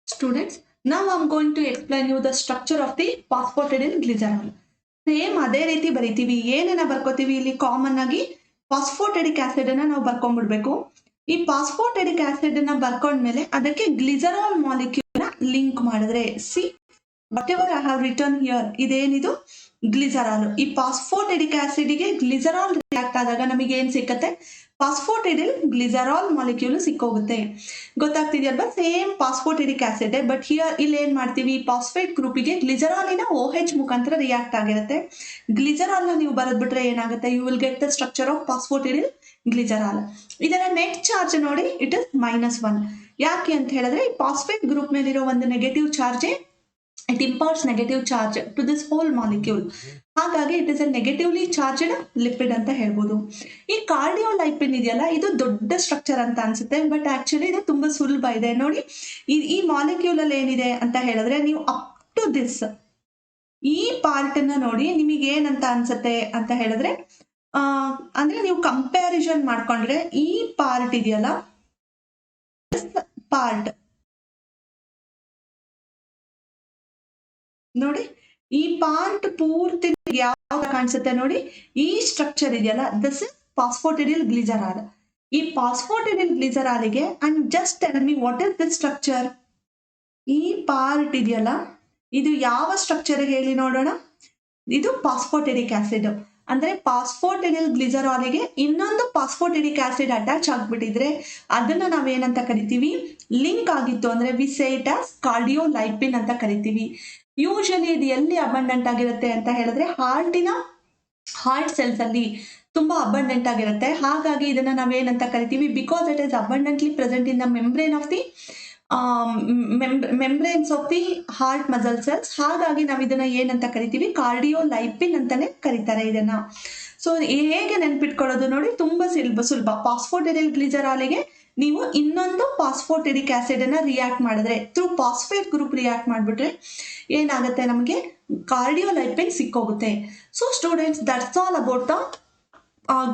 Students, now I'm going to explain you the structure of the phosphatidyl glycerol. Same ಅದೇ ರೀತಿ ಬರಿತೀವಿ. ಏನೇನ ಬರ್ಕೋತೀವಿ ಇಲ್ಲಿ ಕಾಮನ್ ಆಗಿ ಫಾಸ್ಫೋಟೆಡಿಕ್ ಆಸಿಡ್ ಅನ್ನ ನಾವು ಬರ್ಕೊಂಡ್ಬಿಡ್ಬೇಕು. ಈ ಫಾಸ್ಫೋಟೆಡಿಕ್ ಆಸಿಡ್ ಅನ್ನ ಬರ್ಕೊಂಡ್ಮೇಲೆ ಅದಕ್ಕೆ ಗ್ಲಿಸರಾಲ್ ಮಾಲಿಕ್ಯೂಲ್ ನ ಲಿಂಕ್ ಮಾಡಿದ್ರೆ, whatever I have written here, ಇದೇನಿದು ಗ್ಲಿಸರಾಲ್. ಈ ಫಾಸ್ಫೋಟೆಡಿಕ್ ಆಸಿಡ್ ಗೆ ಗ್ಲಿಸರಾಲ್ ರಿಯಾಕ್ಟ್ ಆದಾಗ ನಮಗೆ ಏನ್ ಸಿಕ್ಕತ್ತೆ, ಫಾಸ್ಫೋಟಿಡಿಲ್ ಗ್ಲಿಸರಾಲ್ ಮಾಲಿಕ್ಯೂಲ್ ಸಿಕ್ಕೋಗುತ್ತೆ. ಗೊತ್ತಾಗ್ತಿದೆಯಲ್ವಾ? Same phosphatidic acid, but here ಇಲ್ಲಿ ಏನ್ ಮಾಡ್ತೀವಿ, ಫಾಸ್ಫೇಟ್ ಗ್ರೂಪಿಗೆ ಗ್ಲಿಸರಾಲಿನ OH ಮುಖಾಂತರ ರಿಯಾಕ್ಟ್ ಆಗಿರುತ್ತೆ. ಗ್ಲಿಸರಾಲ್ ನ ನೀವು ಬರೆದ್ಬಿಟ್ರೆ ಏನಾಗುತ್ತೆ, you will get the structure of phosphatidyl glycerol. ಇದರ ನೆಟ್ ಚಾರ್ಜ್ ನೋಡಿ, ಇಟ್ ಇಸ್ -1. ಯಾಕೆ ಅಂತ ಹೇಳಿದ್ರೆ, ಈ ಫಾಸ್ಫೇಟ್ ಗ್ರೂಪ್ ಮೇಲಿರೋ ಒಂದು negative charge, it imparts negative charge to this whole molecule. ಹಾಗಾಗಿ it is A negatively charged lipid ಅಂತ ಹೇಳ್ಬೋದು. ಈ ಕಾರ್ಡಿಯೋಲೈಪಿನ್ ಇದೆಯಲ್ಲ, ಇದು ದೊಡ್ಡ ಸ್ಟ್ರಕ್ಚರ್ ಅಂತ ಅನ್ಸುತ್ತೆ, ಬಟ್ ಆಕ್ಚುಲಿ ಇದು ತುಂಬಾ ಸುಲಭ ಇದೆ. ನೋಡಿ ಈ ಮಾಲಿಕ್ಯೂಲ್ ಅಲ್ಲಿ ಏನಿದೆ ಅಂತ ಹೇಳಿದ್ರೆ, ನೀವು ಅಪ್ ಟು ದಿಸ್ ಈ ಪಾರ್ಟ್ ಅನ್ನ ನೋಡಿ, ನಿಮಗೆ ಏನಂತ ಅನ್ಸುತ್ತೆ ಅಂತ ಹೇಳಿದ್ರೆ, ಅಂದ್ರೆ ನೀವು ಕಂಪ್ಯಾರಿಸನ್ ಮಾಡ್ಕೊಂಡ್ರೆ ಈ ಪಾರ್ಟ್ ಇದೆಯಲ್ಲ, ಪಾರ್ಟ್ ನೋಡಿ, ಈ ಪಾರ್ಟ್ ಪೂರ್ತಿ ಯಾವ ಕಾಣಿಸುತ್ತೆ ನೋಡಿ, ಈ ಸ್ಟ್ರಕ್ಚರ್ ಇದೆಯಲ್ಲ, ದಿಸ್ ಇಸ್ ಫಾಸ್ಫೋಟಿಡಿಲ್ ಗ್ಲಿಸರಾಲ್. ಈ ಫಾಸ್ಫೋಟಿಡಿಲ್ ಗ್ಲಿಸರಾಲಿಗೆ, and just tell me what is this structure. ಈ ಪಾರ್ಟ್ ಇದೆಯಲ್ಲ, ಇದು ಯಾವ ಸ್ಟ್ರಕ್ಚರ್ ಹೇಳಿ ನೋಡೋಣ. ಇದು ಫಾಸ್ಫೋಟಿಡಿಕ್ ಆಸಿಡ್. ಅಂದ್ರೆ ಫಾಸ್ಫೋಟಿಡಿಲ್ ಗ್ಲಿಸರಾಲಿಗೆ ಇನ್ನೊಂದು ಫಾಸ್ಫೋಟಿಡಿಕ್ ಆಸಿಡ್ ಅಟ್ಯಾಚ್ ಆಗ್ಬಿಟ್ಟಿದ್ರೆ ಅದನ್ನ ನಾವೇನಂತ ಕರಿತೀವಿ, ಲಿಂಕ್ ಆಗಿತ್ತು ಅಂದ್ರೆ ವಿ ಸೇ ಇಟ್ ಆಸ್ ಕಾರ್ಡಿಯೋಲೈಪಿನ್ ಅಂತ ಕರಿತೀವಿ. ಯೂಶಲಿ ಇದು ಎಲ್ಲಿ ಅಬಂಡೆಂಟ್ ಆಗಿರುತ್ತೆ ಅಂತ ಹೇಳಿದ್ರೆ, ಹಾರ್ಟ್ ಸೆಲ್ಸ್ ಅಲ್ಲಿ ತುಂಬಾ ಅಬಂಡೆಂಟ್ ಆಗಿರುತ್ತೆ. ಹಾಗಾಗಿ ಇದನ್ನ ನಾವೇನಂತ ಕರಿತೀವಿ, because it is abundantly present in the membrane of the membranes of the heart muscle cells. ಹಾಗಾಗಿ ನಾವು ಇದನ್ನ ಏನಂತ ಕರಿತೀವಿ, ಕಾರ್ಡಿಯೋಲೈಪಿನ್ ಅಂತಾನೆ ಕರೀತಾರೆ ಇದನ್ನ. ಸೊ ಹೇಗೆ ನೆನ್ಪಿಟ್ಕೊಳ್ಳೋದು ನೋಡಿ, ತುಂಬಾ ಸುಲಭ. ಫಾಸ್ಫೋಟಿಡಿಲ್ ಗ್ಲಿಸರಾಲಿಗೆ ನೀವು ಇನ್ನೊಂದು ಫಾಸ್ಫೋಟಿಡಿಕ್ ಆಸಿಡ್ ಅನ್ನ ರಿಯಾಕ್ಟ್ ಮಾಡಿದ್ರೆ, ಥ್ರೂ ಫಾಸ್ಫೇಟ್ ಗ್ರೂಪ್ ರಿಯಾಕ್ಟ್ ಮಾಡ್ಬಿಟ್ರೆ ಏನಾಗುತ್ತೆ, ನಮಗೆ ಕಾರ್ಡಿಯೋಲೈಪಿನ್ ಸಿಕ್ಕೋಗುತ್ತೆ. So students, that's all about the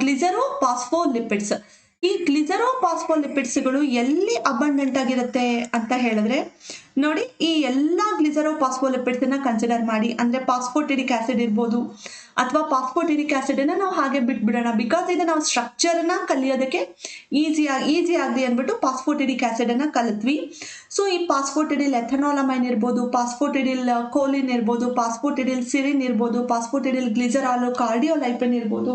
glycero phospholipids. ಈ ಗ್ಲಿಸರೋ ಫಾಸ್ಫೋಲಿಪಿಡ್ಸ್ಗಳು ಎಲ್ಲಿ ಅಬಂಡೆಂಟ್ ಆಗಿರುತ್ತೆ ಅಂತ ಹೇಳಿದ್ರೆ, ನೋಡಿ ಈ ಎಲ್ಲಾ ಗ್ಲಿಸರೋ ಫಾಸ್ಫೋಲಿಪಿಡ್ಸ್ ಅನ್ನ ಕನ್ಸಿಡರ್ ಮಾಡಿ. ಅಂದ್ರೆ ಫಾಸ್ಫೋಟಿಡಿಕ್ ಆಸಿಡ್ ಇರ್ಬೋದು, ಅಥವಾ ಫಾಸ್ಫೋಟಿಡಿಕ್ ಆಸಿಡ್ ಅನ್ನ ನಾವು ಹಾಗೆ ಬಿಟ್ಬಿಡೋಣ, ಬಿಕಾಸ್ ಇದು ನಾವು ಸ್ಟ್ರಕ್ಚರ್ ನ ಕಲಿಯೋದಕ್ಕೆ ಈಸಿ ಆಗಲಿ ಅಂದ್ಬಿಟ್ಟು ಫಾಸ್ಫೋಟಿಡಿಕ್ ಆಸಿಡ್ ಅನ್ನ ಕಲಿತ್ವಿ. ಸೊ ಈ ಫಾಸ್ಫೋಟಿಡಿಲ್ ಎಥನಾಲಮೈನ್ ಇರ್ಬೋದು, ಫಾಸ್ಫೋಟಿಡಿಲ್ ಕೋಲಿನ್ ಇರ್ಬೋದು, ಫಾಸ್ಫೋಟಿಡಿಲ್ ಸಿರಿನ್ ಇರ್ಬೋದು, ಫಾಸ್ಫೋಟಿಡಿಲ್ ಗ್ಲಿಸರಾಲ್, ಕಾರ್ಡಿಯೋಲೈಪಿನ್ ಇರ್ಬೋದು,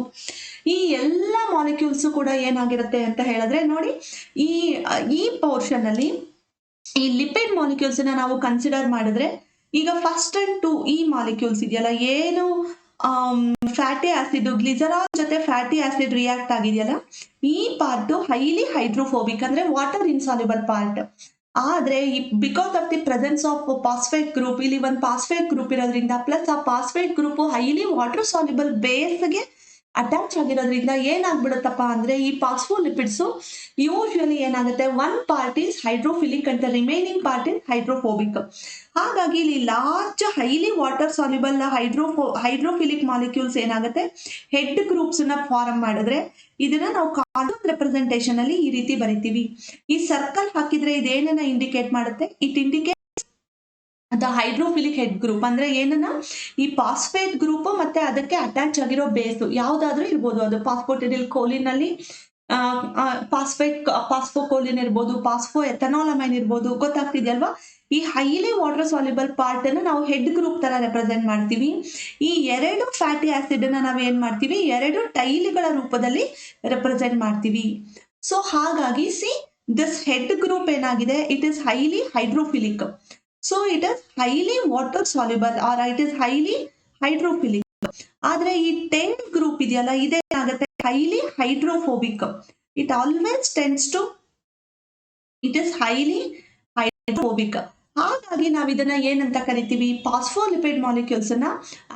ಈ ಎಲ್ಲ ಮಾಲಿಕ್ಯೂಲ್ಸ್ ಕೂಡ ಏನಾಗಿರುತ್ತೆ ಅಂತ ಹೇಳಿದ್ರೆ, ನೋಡಿ ಈ ಪೋರ್ಷನ್ ಅಲ್ಲಿ ಈ ಲಿಪಿಡ್ ಮಾಲಿಕ್ಯೂಲ್ಸ್ ನಾವು ಕನ್ಸಿಡರ್ ಮಾಡಿದ್ರೆ, ಈಗ ಫಸ್ಟ್ ಅಂಡ್ 2 ಈ ಮಾಲಿಕ್ಯೂಲ್ಸ್ ಇದೆಯಲ್ಲ, ಏನು ಫ್ಯಾಟಿ ಆಸಿಡ್ ಗ್ಲಿಸರಾಲ್ ಜೊತೆ ಫ್ಯಾಟಿ ಆಸಿಡ್ ರಿಯಾಕ್ಟ್ ಆಗಿದೆಯಲ್ಲ, ಈ ಪಾರ್ಟ್ ಹೈಲಿ ಹೈಡ್ರೋಫೋಬಿಕ್, ಅಂದ್ರೆ ವಾಟರ್ ಇನ್ಸಾಲ್ಯುಬಲ್ ಪಾರ್ಟ್. ಆದ್ರೆ because of the presence of phosphate group, ಇಲ್ಲಿ ಒಂದು ಫಾಸ್ಫೇಟ್ ಗ್ರೂಪ್ ಇರೋದ್ರಿಂದ, ಪ್ಲಸ್ ಆ phosphate group highly water soluble ಬೇಸ್ಗೆ ಅಟ್ಯಾಚ್ ಆಗಿರೋದ್ರಿಂದ ಏನಾಗ್ಬಿಡುತ್ತಪ್ಪ ಅಂದ್ರೆ ಈ ಫಾಸ್ಫೋಲಿಪಿಡ್ಸ್ ಯೂಶುವಲಿ ಏನಾಗುತ್ತೆ, one part is hydrophilic and the remaining part is hydrophobic. ಹಾಗಾಗಿ ಇಲ್ಲಿ large highly water soluble hydrophilic molecules ಏನಾಗುತ್ತೆ, ಹೆಡ್ ಗ್ರೂಪ್ಸ್ ನ ಫಾರ್ಮ್ ಮಾಡಿದ್ರೆ ಇದನ್ನ ನಾವು ಕಾರ್ಟೂನ್ ರೆಪ್ರೆಸೆಂಟೇಷನ್ ಅಲ್ಲಿ ಈ ರೀತಿ ಬರಿತೀವಿ. ಈ ಸರ್ಕಲ್ ಹಾಕಿದ್ರೆ ಇದೇನನ್ನ ಇಂಡಿಕೇಟ್ ಮಾಡುತ್ತೆ, it indicate the hydrophilic head group. ಅಂದ್ರೆ ಏನನ್ನ, ಈ ಫಾಸ್ಫೇಟ್ ಗ್ರೂಪ್ ಮತ್ತೆ ಅದಕ್ಕೆ ಅಟ್ಯಾಚ್ ಆಗಿರೋ ಬೇಸ್ ಯಾವ್ದಾದ್ರೂ ಇರ್ಬೋದು, ಅದು ಫಾಸ್ಫೋಟಿಡಿಲ್ ಕೋಲಿನ್ ಅಲ್ಲಿ ಫಾಸ್ಫೋಕೋಲಿನ್ ಇರ್ಬೋದು, ಫಾಸ್ಫೋ ಎಥನಾಲಮೈನ್ ಇರ್ಬೋದು, ಗೊತ್ತಾಗ್ತಿದೆಯಲ್ವಾ. ಈ ಹೈಲಿ ವಾಟರ್ ಸಾಲ್ಯುಬಲ್ ಪಾರ್ಟ್ ಅನ್ನು ನಾವು ಹೆಡ್ ಗ್ರೂಪ್ ತರ ರೆಪ್ರೆಸೆಂಟ್ ಮಾಡ್ತೀವಿ. ಈ ಎರಡು ಫ್ಯಾಟಿ ಆಸಿಡ್ ಅನ್ನ ನಾವು ಏನ್ ಮಾಡ್ತೀವಿ, ಎರಡು ಟೈಲ್ಗಳ ರೂಪದಲ್ಲಿ ರೆಪ್ರೆಸೆಂಟ್ ಮಾಡ್ತೀವಿ. ಸೊ ಹಾಗಾಗಿ ಸಿ ದಿಸ್ ಹೆಡ್ ಗ್ರೂಪ್ ಏನಾಗಿದೆ, it is highly hydrophilic. So it is highly water soluble or it is highly hydrophilic. ಆದ್ರೆ ಈ ಟೈಲ್ ಗ್ರೂಪ್ ಇದೆಯಲ್ಲ, ಇದೇನಾಗುತ್ತೆ highly hydrophobic. It always tends to it is highly hydrophobic. ಹಾಗಾಗಿ ನಾವು ಇದನ್ನ ಏನಂತ ಕರಿತೀವಿ, ಫಾಸ್ಫೋಲಿಪಿಡ್ ಮಾಲಿಕ್ಯೂಲ್ಸ್ ಅನ್ನ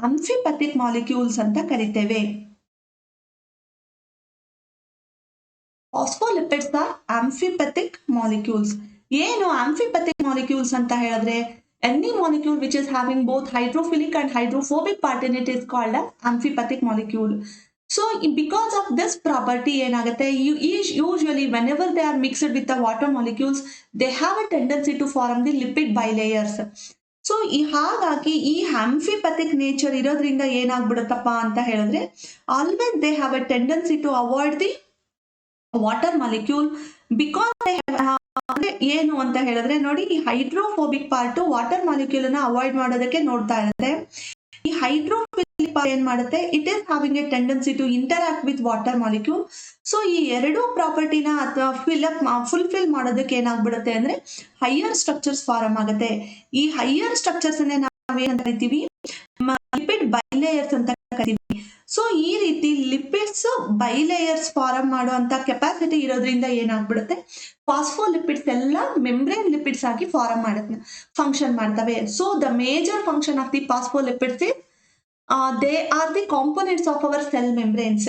ಆಂಫಿಪಥಿಕ್ ಮಾಲಿಕ್ಯೂಲ್ಸ್ ಅಂತ ಕರಿತೇವೆ. ಫಾಸ್ಫೋಲಿಪಿಡ್ಸ್ ಆರ್ ಆಂಫಿಪಥಿಕ್ ಮಾಲಿಕ್ಯೂಲ್ಸ್. ಏನು ಆಂಫಿಪಥಿಕ್ ಮಾಲಿಕ್ಯೂಲ್ಸ್ ಅಂತ ಹೇಳಿದ್ರೆ, any molecule which is having both hydrophilic and hydrophobic part in it is called as amphipathic molecule. So because of this property ಏನಾಗುತ್ತೆ, usually whenever they are mixed with the water molecules, they have a tendency to form the lipid bilayers. So ಹಾಗಾಗಿ ಈ amphipathic nature ಇರೋದ್ರಿಂದ ಏನಾಗ್ಬಿಡುತ್ತಪ್ಪ ಅಂತ ಹೇಳಿದ್ರೆ, always they have a tendency to avoid the water molecule. Because ಅಂದ್ರೆ ಏನು ಅಂತ ಹೇಳಿದ್ರೆ ನೋಡಿ, ಈ ಹೈಡ್ರೋಫೋಬಿಕ್ ಪಾರ್ಟ್ ವಾಟರ್ ಮಾಲಿಕ್ಯೂಲ್ ಅನ್ನ ಅವಾಯ್ಡ್ ಮಾಡೋದಕ್ಕೆ ನೋಡ್ತಾ ಇರುತ್ತೆ. ಈ ಹೈಡ್ರೋಫಿಲಿಕ್ ಪಾರ್ಟ್ ಏನ್ ಮಾಡುತ್ತೆ, it is having a tendency to interact with water molecule. So ಈ ಎರಡು ಪ್ರಾಪರ್ಟಿನ ಅಥವಾ ಫುಲ್ಫಿಲ್ ಮಾಡೋದಕ್ಕೆ ಏನಾಗ್ಬಿಡುತ್ತೆ ಅಂದ್ರೆ ಹೈಯರ್ ಸ್ಟ್ರಕ್ಚರ್ಸ್ ಫಾರ್ಮ್ ಆಗುತ್ತೆ. ಈ ಹೈಯರ್ ಸ್ಟ್ರಕ್ಚರ್ಸ್ ಅನ್ನೇ ನಾವೇನ್ ಕರಿತೀವಿ, ಲಿಪಿಡ್ ಬೈಲೇಯರ್ಸ್ ಅಂತ ಕರಿತೀವಿ. ಸೊ ಈ ರೀತಿ ಲಿಪಿಡ್ಸ್ ಬೈಲೇಯರ್ಸ್ ಫಾರ್ಮ್ ಮಾಡುವಂತ ಕೆಪಾಸಿಟಿ ಇರೋದ್ರಿಂದ ಏನಾಗ್ಬಿಡುತ್ತೆ, ಫಾಸ್ಫೋಲಿಪಿಡ್ಸ್ ಎಲ್ಲ ಮೆಂಬ್ರೇನ್ ಲಿಪಿಡ್ಸ್ ಆಗಿ ಫಂಕ್ಷನ್ ಮಾಡ್ತವೆ. So the major function of the phospholipids is they are the components of our cell membranes.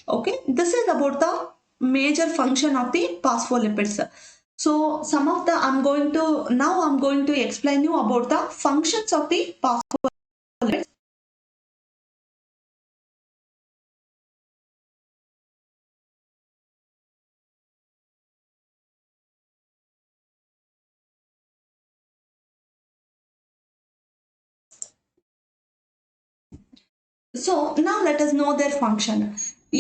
Okay, this is about the major function of the phospholipids. So some of the I'm going to explain you about the functions of the phospholipids. So now let us know their function.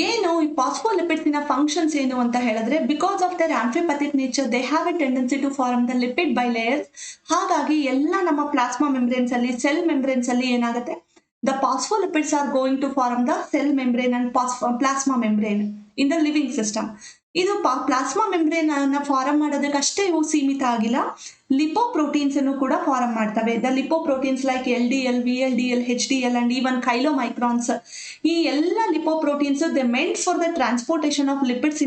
ಏನು ಈ ಫಾಸ್ಫೋಲಿಪಿಡ್ಸ್ ನ functions ಏನು ಅಂತ ಹೇಳಿದ್ರೆ, because of their amphipathic nature they have a tendency to form the lipid bilayers. ಹಾಗಾಗಿ ಎಲ್ಲ ನಮ್ಮ plasma membranes ಅಲ್ಲಿ, ಸೆಲ್ ಮೆಂಬ್ರೇನ್ಸ್ ಅಲ್ಲಿ ಏನಾಗುತ್ತೆ, the phospholipids are going to form the cell membrane and plasma membrane in the living system. ಇದು plasma membrane ಅನ್ನ form ಮಾಡೋದಕ್ಕೆ ಅಷ್ಟೇ ಇವು ಸೀಮಿತ ಆಗಿಲ್ಲ, ಲಿಪೋಪ್ರೋಟೀನ್ಸ್ ಅನ್ನು ಕೂಡ ಫಾರ್ಮ್ ಮಾಡ್ತವೆ. The lipoproteins like LDL, VLDL, HDL and even chylomicrons. ಈ ಎಲ್ಲ lipoproteins they meant for the transportation of lipids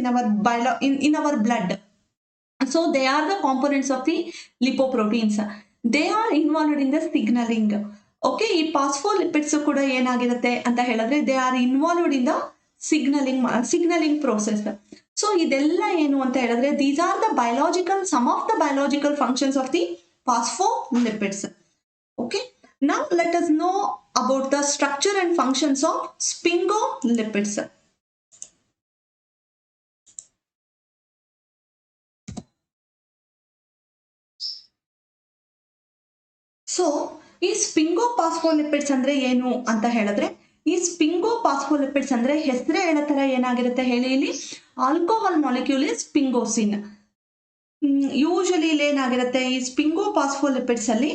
in our blood. So they are the components of the lipoproteins. They are involved in the signaling. Okay, ಈ ಫಾಸ್ಫೋಲಿಪಿಡ್ಸ್ ಕೂಡ ಏನಾಗಿರುತ್ತೆ ಅಂತ ಹೇಳಿದ್ರೆ, they are involved in the signalling process. So ಇದೆಲ್ಲ ಏನು ಅಂತ ಹೇಳಿದ್ರೆ, these are the some of the biological functions of the phospholipids. Okay, now let us know about the structure and functions of sphingolipids. So ಈ ಸ್ಪಿಂಗೋಫಾಸ್ಫೋಲಿಪಿಡ್ಸ್ ಅಂದ್ರೆ ಏನು ಅಂತ ಹೇಳಿದ್ರೆ, ಈ ಸ್ಪಿಂಗೋಫಾಸ್ಫೋಲಿಪಿಡ್ಸ್ ಅಂದ್ರೆ ಹೆಸರೇ ಹೇಳೋ ತರ ಏನಾಗಿರುತ್ತೆ ಹೇಳಿ, ಇಲ್ಲಿ alcohol molecule is sphingosine. Usually ಇಲ್ಲಿ ಏನಾಗಿರುತ್ತೆ, ಈ ಸ್ಪಿಂಗೋಫಾಸ್ಫೋಲಿಪಿಡ್ಸ್ ಅಲ್ಲಿ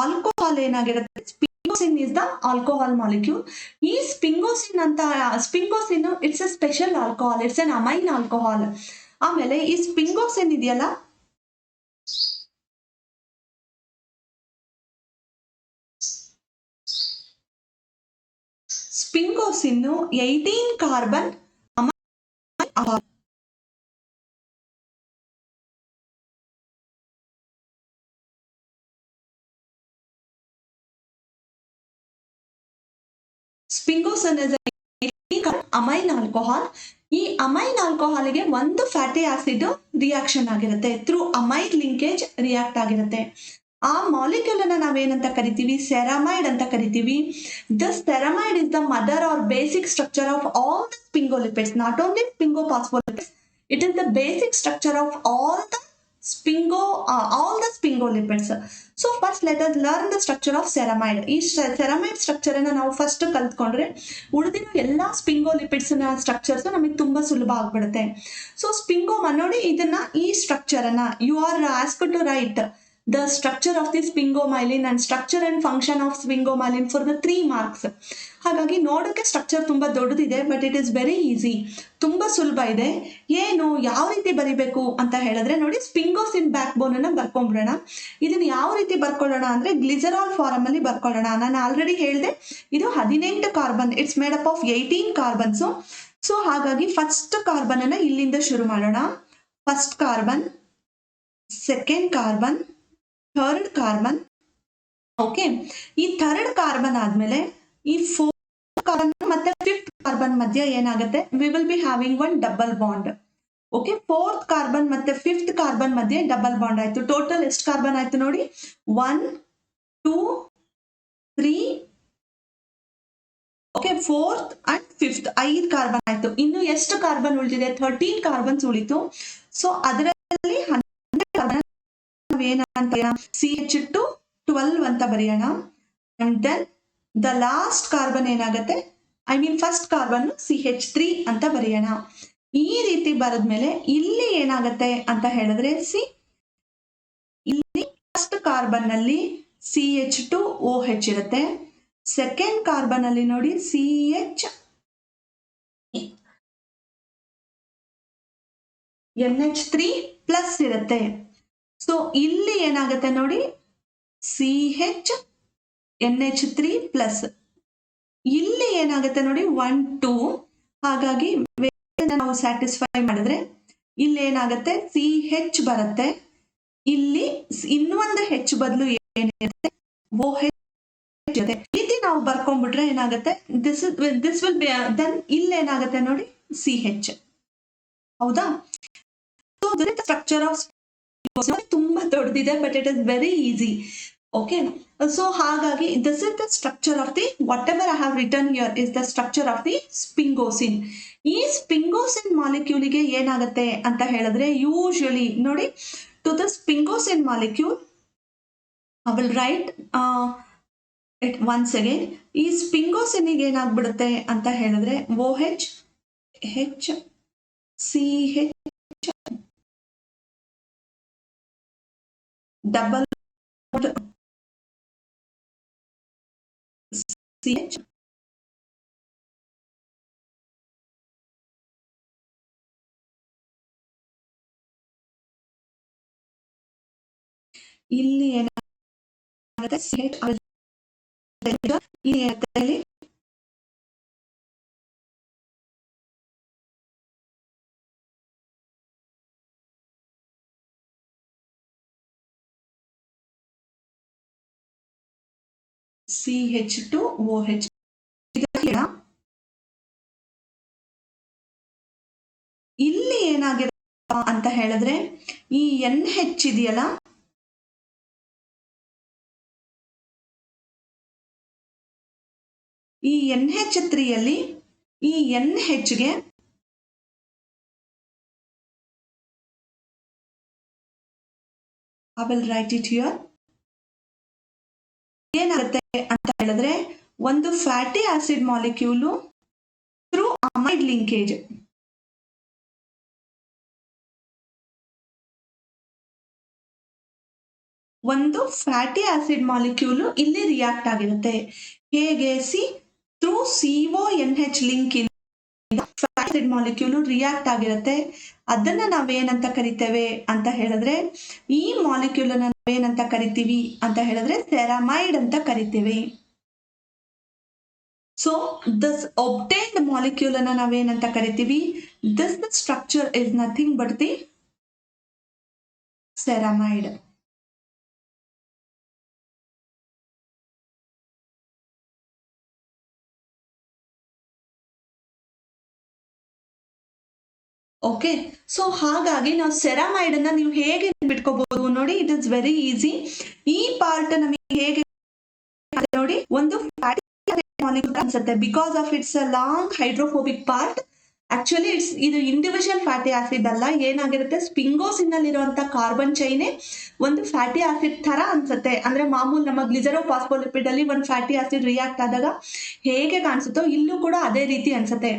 ಆಲ್ಕೋಹಾಲ್ ಏನಾಗಿರುತ್ತೆ, sphingosine is the alcohol molecule. ಈ sphingosine it's a special alcohol, it's an amine alcohol. ಆಮೇಲೆ ಈ ಸ್ಪಿಂಗೋಸಿನ್ ಇದೆಯಲ್ಲ, sphingosine 18 carbon Sphingosine is a amine alcohol. ಈ ಅಮೈನ್ ಆಲ್ಕೋಹಾಲ್ಗೆ ಒಂದು ಫ್ಯಾಟಿ ಆಸಿಡ್ ರಿಯಾಕ್ಷನ್ ಆಗಿರುತ್ತೆ, ಥ್ರೂ ಅಮೈನ್ ಲಿಂಕೇಜ್ ರಿಯಾಕ್ಟ್ ಆಗಿರುತ್ತೆ. ಆ ಮಾಲಿಕ್ಯೂಲ್ ಅನ್ನ ನಾವೇನಂತ ಕರಿತೀವಿ, ಸೆರಾಮೈಡ್ ಅಂತ ಕರಿತೀವಿ. The ceramide is the mother R basic structure of all the sphingolipids, not only sphingophospholipids, it is the basic structure of all the spingolipids. So first let us learn the structure of ceramide. ಈ ceramide structure ಅನ್ನ ನಾವು first ಕಲ್ತ್ಕೊಂಡ್ರೆ ಉಳಿದಿರೋ ಎಲ್ಲಾ ಸ್ಪಿಂಗೋಲಿಪಿಡ್ಸ್ ನ structures ನಮಗೆ ತುಂಬಾ ಸುಲಭ ಆಗ್ಬಿಡುತ್ತೆ. ಸೊ ಸ್ಪಿಂಗೋಮ ನೋಡಿ, ಇದನ್ನ ಈ ಸ್ಟ್ರಕ್ಚರ್ ಅನ್ನ you are asked to write the structure of the sphingomyelin and structure and function of sphingomyelin for the 3 marks. ಹಾಗಾಗಿ ನೋಡೋಕೆ ಸ್ಟ್ರಕ್ಚರ್ ತುಂಬಾ ದೊಡ್ಡದಿದೆ, but it is very easy, ತುಂಬಾ ಸುಲಭ ಇದೆ. ಏನು ಯಾವ ರೀತಿ ಬರಿಬೇಕು ಅಂತ ಹೇಳಿದ್ರೆ ನೋಡಿ, ಸ್ಪಿಂಗೋಸಿನ್ ಬ್ಯಾಕ್ ಬೋನ್ ಅನ್ನ ಬರ್ಕೊಂಡ್ಬಿಡೋಣ. ಇದನ್ನ ಯಾವ ರೀತಿ ಬರ್ಕೊಳ್ಳೋಣ ಅಂದ್ರೆ ಗ್ಲಿಸರಾಲ್ ಫಾರಮ್ ಅಲ್ಲಿ ಬರ್ಕೊಳ್ಳೋಣ. ನಾನು ಆಲ್ರೆಡಿ ಹೇಳಿದೆ, ಇದು 18 carbon, it's made up of 18 carbons. So ಹಾಗಾಗಿ ಫಸ್ಟ್ ಕಾರ್ಬನ್ ಅನ್ನ ಇಲ್ಲಿಂದ ಶುರು ಮಾಡೋಣ. First carbon, second carbon, third carbon. Okay, ಈ ಥರ್ಡ್ ಕಾರ್ಬನ್ ಆದ್ಮೇಲೆ ಈ ಫೋರ್ತ್ ಕಾರ್ಬನ್ ಮತ್ತೆ ಫಿಫ್ತ್ ಕಾರ್ಬನ್ ಮಧ್ಯ ಏನಾಗುತ್ತೆ, we will be having one double bond. Okay, fourth carbon ಮತ್ತೆ ಫಿಫ್ತ್ ಕಾರ್ಬನ್ ಮಧ್ಯೆ ಡಬಲ್ ಬಾಂಡ್ ಆಯ್ತು. ಟೋಟಲ್ ಎಷ್ಟು ಕಾರ್ಬನ್ ಆಯ್ತು ನೋಡಿ, 1 2 3, okay, fourth and fifth 5 carbon ಆಯ್ತು. ಇನ್ನು ಎಷ್ಟು ಕಾರ್ಬನ್ ಉಳಿದಿದೆ, 13 ಕಾರ್ಬನ್ಸ್ ಉಳಿತು. ಸೊ ಅದರಲ್ಲಿ 12 ಕಾರ್ಬನ್ ಏನಂತ CH2 12 ಅಂತ ಬರೆಯೋಣ. And then the last carbon ಏನಾಗುತ್ತೆ, I mean first carbon CH3 ಅಂತ ಬರೆಯೋಣ. ಈ ರೀತಿ ಬರೆದ್ಮೇಲೆ ಇಲ್ಲಿ ಏನಾಗುತ್ತೆ ಅಂತ ಹೇಳಿದ್ರೆ, ಇಲ್ಲಿ ಫಸ್ಟ್ ಕಾರ್ಬನ್ ನಲ್ಲಿ CH2OH ಇರುತ್ತೆ, ಸೆಕೆಂಡ್ ಕಾರ್ಬನ್ ಅಲ್ಲಿ ನೋಡಿ NH3+ ಇರುತ್ತೆ. ಸೊ ಇಲ್ಲಿ ಏನಾಗುತ್ತೆ ನೋಡಿ, CH NH3+. ಇಲ್ಲಿ ಏನಾಗುತ್ತೆ ನೋಡಿ 1 2. ಹಾಗಾಗಿ ನಾವು ಸ್ಯಾಟಿಸ್ಫೈ ಮಾಡಿದ್ರೆ ಇಲ್ಲಿ ಏನಾಗುತ್ತೆ, CH ಬರುತ್ತೆ. ಇಲ್ಲಿ ಇನ್ನೊಂದು H ಬದಲು ಏನಿರುತ್ತೆ, OH ಜೊತೆ ಇಲ್ಲಿ ನಾವು ಬರ್ಕೊಂಡ್ಬಿಟ್ರೆ ಏನಾಗುತ್ತೆ, ದಿಸ್ ವಿಲ್ ಬಿ ದೆನ್ ಇಲ್ಲಿ ಏನಾಗುತ್ತೆ ನೋಡಿ CH. ಹೌದಾ? ಸೊ ಸ್ಟ್ರಕ್ಚರ್ ಆಫ್ ತುಂಬಾ ದೊಡ್ಡದಿದೆ, but it is very easy. Okay, so ಹಾಗಾಗಿ this is the structure of the whatever I have written here is the structure of the sphingosine. ಈ sphingosine ಮಾಲಿಕ್ಯೂಲ್ಗೆ ಏನಾಗುತ್ತೆ ಅಂತ ಹೇಳಿದ್ರೆ, ಯೂಶುವಲಿ ನೋಡಿ, to the sphingosine molecule I will write it once again. ಈ ಸ್ಪಿಂಗೋಸಿನ್ಗೆ ಏನಾಗ್ಬಿಡುತ್ತೆ ಅಂತ ಹೇಳಿದ್ರೆ OH H CH double CH ಇಲ್ಲಿ ಏನಾಗುತ್ತೆ, CH2OH. ಇಲ್ಲಿ ಏನಾಗಿರೋ ಅಂತ ಹೇಳಿದ್ರೆ, ಈ NH ಇದೆಯಲ್ಲ, ಈ NH3 ಈ NHಗೆ I will write it here. ಏನಾಗುತ್ತೆ ಅಂತ ಹೇಳಿದ್ರೆ, ಒಂದು fatty acid molecule through amide linkage, ಒಂದು ಫ್ಯಾಟಿ ಆಸಿಡ್ ಮಾಲಿಕ್ಯೂಲು ಇಲ್ಲಿ ರಿಯಾಕ್ಟ್ ಆಗಿರುತ್ತೆ. ಹೇಗೆ, ಥ್ರೂ CONH ಲಿಂಕ್ ಇಂದ ಫ್ಯಾಟಿ ಆಸಿಡ್ ಮಾಲಿಕ್ಯೂಲು ರಿಯಾಕ್ಟ್ ಆಗಿರುತ್ತೆ. ಅದನ್ನ ನಾವೇನಂತ ಕರಿತೇವೆ ಅಂತ ಹೇಳಿದ್ರೆ, ಈ ಮಾಲಿಕ್ಯೂಲ್ ಅನ್ನ ನಾವೇನಂತ ಕರಿತೀವಿ ಅಂತ ಹೇಳಿದ್ರೆ ಸೆರಾಮೈಡ್ ಅಂತ ಕರಿತೀವಿ. ಸೊ ದಿಸ್ obtained ಮಾಲಿಕ್ಯೂಲ್ ಅನ್ನ ನಾವೇನಂತ ಕರಿತೀವಿ, this structure is nothing but the ceramide. Okay. So ಹಾಗಾಗಿ ನಾವು ಸೆರಾಮೈಡ್ ಅನ್ನ ನೀವು ಹೇಗೆ ಬಿಟ್ಕೋಬಹುದು ನೋಡಿ, ಇಟ್ ಇಸ್ ವೆರಿ ಈಸಿ. ಈ ಪಾರ್ಟ್ ನಮಗೆ ಹೇಗೆ ನೋಡಿ, ಒಂದು ಫ್ಯಾಟಿ ಮಾಲಿಕ್ಯೂಲ್ ಅನ್ಸುತ್ತೆ because of it's a long hydrophobic part. Actually ಇದು ಇಂಡಿವಿಜುವಲ್ ಫ್ಯಾಟಿ ಆಸಿಡ್ ಅಲ್ಲ, ಏನಾಗಿರುತ್ತೆ ಸ್ಪಿಂಗೋಸಿನ್ ನಲ್ಲಿರುವಂತ ಕಾರ್ಬನ್ ಚೈನೆ ಒಂದು ಫ್ಯಾಟಿ ಆಸಿಡ್ ತರ ಅನ್ಸುತ್ತೆ. ಅಂದ್ರೆ ಮಾಮೂಲಿ ನಮ್ಮ ಗ್ಲಿಸರೋ ಫಾಸ್ಫೋಲಿಪಿಡ್ ಅಲ್ಲಿ ಒಂದು ಫ್ಯಾಟಿ ಆಸಿಡ್ ರಿಯಾಕ್ಟ್ ಆದಾಗ ಹೇಗೆ ಕಾಣಿಸುತ್ತೋ ಇಲ್ಲೂ ಕೂಡ ಅದೇ ರೀತಿ ಅನ್ಸುತ್ತೆ.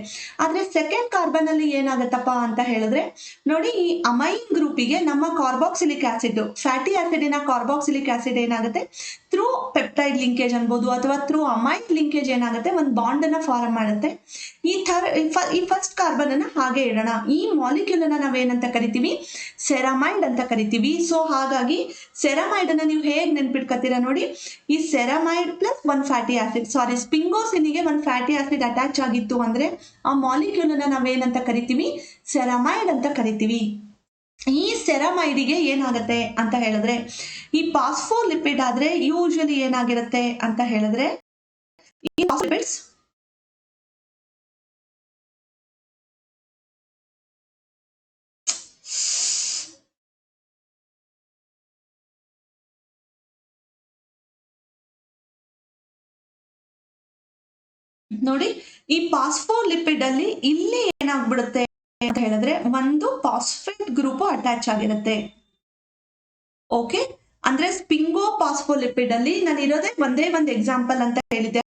ಆದ್ರೆ ಸೆಕೆಂಡ್ ಕಾರ್ಬನ್ ಅಲ್ಲಿ ಏನಾಗತ್ತಪ್ಪ ಅಂತ ಹೇಳಿದ್ರೆ ನೋಡಿ, ಈ ಅಮೈನ್ ಗ್ರೂಪಿಗೆ ನಮ್ಮ ಕಾರ್ಬಾಕ್ಸಿಲಿಕ್ ಆಸಿಡ್, ಫ್ಯಾಟಿ ಆಸಿಡಿನ ಕಾರ್ಬಾಕ್ಸಿಲಿಕ್ ಆಸಿಡ್ ಏನಾಗುತ್ತೆ ಥ್ರೂ ಪೆಪ್ಟೈಡ್ ಲಿಂಕೇಜ್ ಅನ್ಬೋದು ಅಥವಾ ಥ್ರೂ ಅಮೈನ್ ಲಿಂಕೇಜ್ ಏನಾಗುತ್ತೆ ಒಂದು ಬಾಂಡ್ ಅನ್ನ ಫಾರ್ಮ್ ಮಾಡುತ್ತೆ. ಈ ಫಸ್ಟ್ ಕಾರ್ಬನ್ ಅನ್ನ ಹಾಗೆ ಇಡೋಣ. ಈ ಮಾಲಿಕ್ಯೂಲ್ ಅನ್ನ ನಾವೇನಂತ ಕರಿತೀವಿ, ಸೆರಾಮೈಡ್ ಅಂತ ಕರಿತೀವಿ. ಸೊ ಹಾಗಾಗಿ ಸೆರಾಮೈಡ್ ಅನ್ನ ನೀವು ಹೇಗೆ ನೆನ್ಪಿಟ್ಕೋತೀರಾ ನೋಡಿ, ಈ ಸೆರಾಮೈಡ್ ಪ್ಲಸ್ ಒಂದು ಫ್ಯಾಟಿ ಆಸಿಡ್, ಸಾರಿ ಸ್ಪಿಂಗೋಸಿನಿಗೆ ಒಂದು ಫ್ಯಾಟಿ ಆಸಿಡ್ ಅಟ್ಯಾಚ್ ಆಗಿತ್ತು ಅಂದ್ರೆ ಆ ಮಾಲಿಕ್ಯೂಲ್ ಅನ್ನ ನಾವೇನಂತ ಕರಿತೀವಿ, ಸೆರಾಮೈಡ್ ಅಂತ ಕರಿತೀವಿ. ಈ ಸೆರಾಮೈಡಿಗೆ ಏನಾಗುತ್ತೆ ಅಂತ ಹೇಳಿದ್ರೆ, ಈ ಫಾಸ್ಫೋಲಿಪಿಡ್ ಆದ್ರೆ ಯೂಶಲಿ ಏನಾಗಿರುತ್ತೆ ಅಂತ ಹೇಳಿದ್ರೆ, ಈ ಫಾಸ್ಫೋಲಿಪಿಡ್ಸ್ ನೋಡಿ, ಈ ಫಾಸ್ಫೋಲಿಪಿಡ್ ಅಲ್ಲಿ ಇಲ್ಲಿ ಏನಾಗ್ಬಿಡುತ್ತೆ ಅಂತ ಹೇಳಿದ್ರೆ ಒಂದು ಫಾಸ್ಫೇಟ್ ಗ್ರೂಪ್ ಅಟ್ಯಾಚ್ ಆಗಿರುತ್ತೆ. ಓಕೆ, ಅಂದ್ರೆ ಸ್ಪಿಂಗೋ ಫಾಸ್ಫೋಲಿಪಿಡ್ ಅಲ್ಲಿ ನಾನು ಇರೋದೇ ಒಂದೇ ಒಂದು ಎಕ್ಸಾಂಪಲ್ ಅಂತ ಹೇಳಿದ್ದೆ.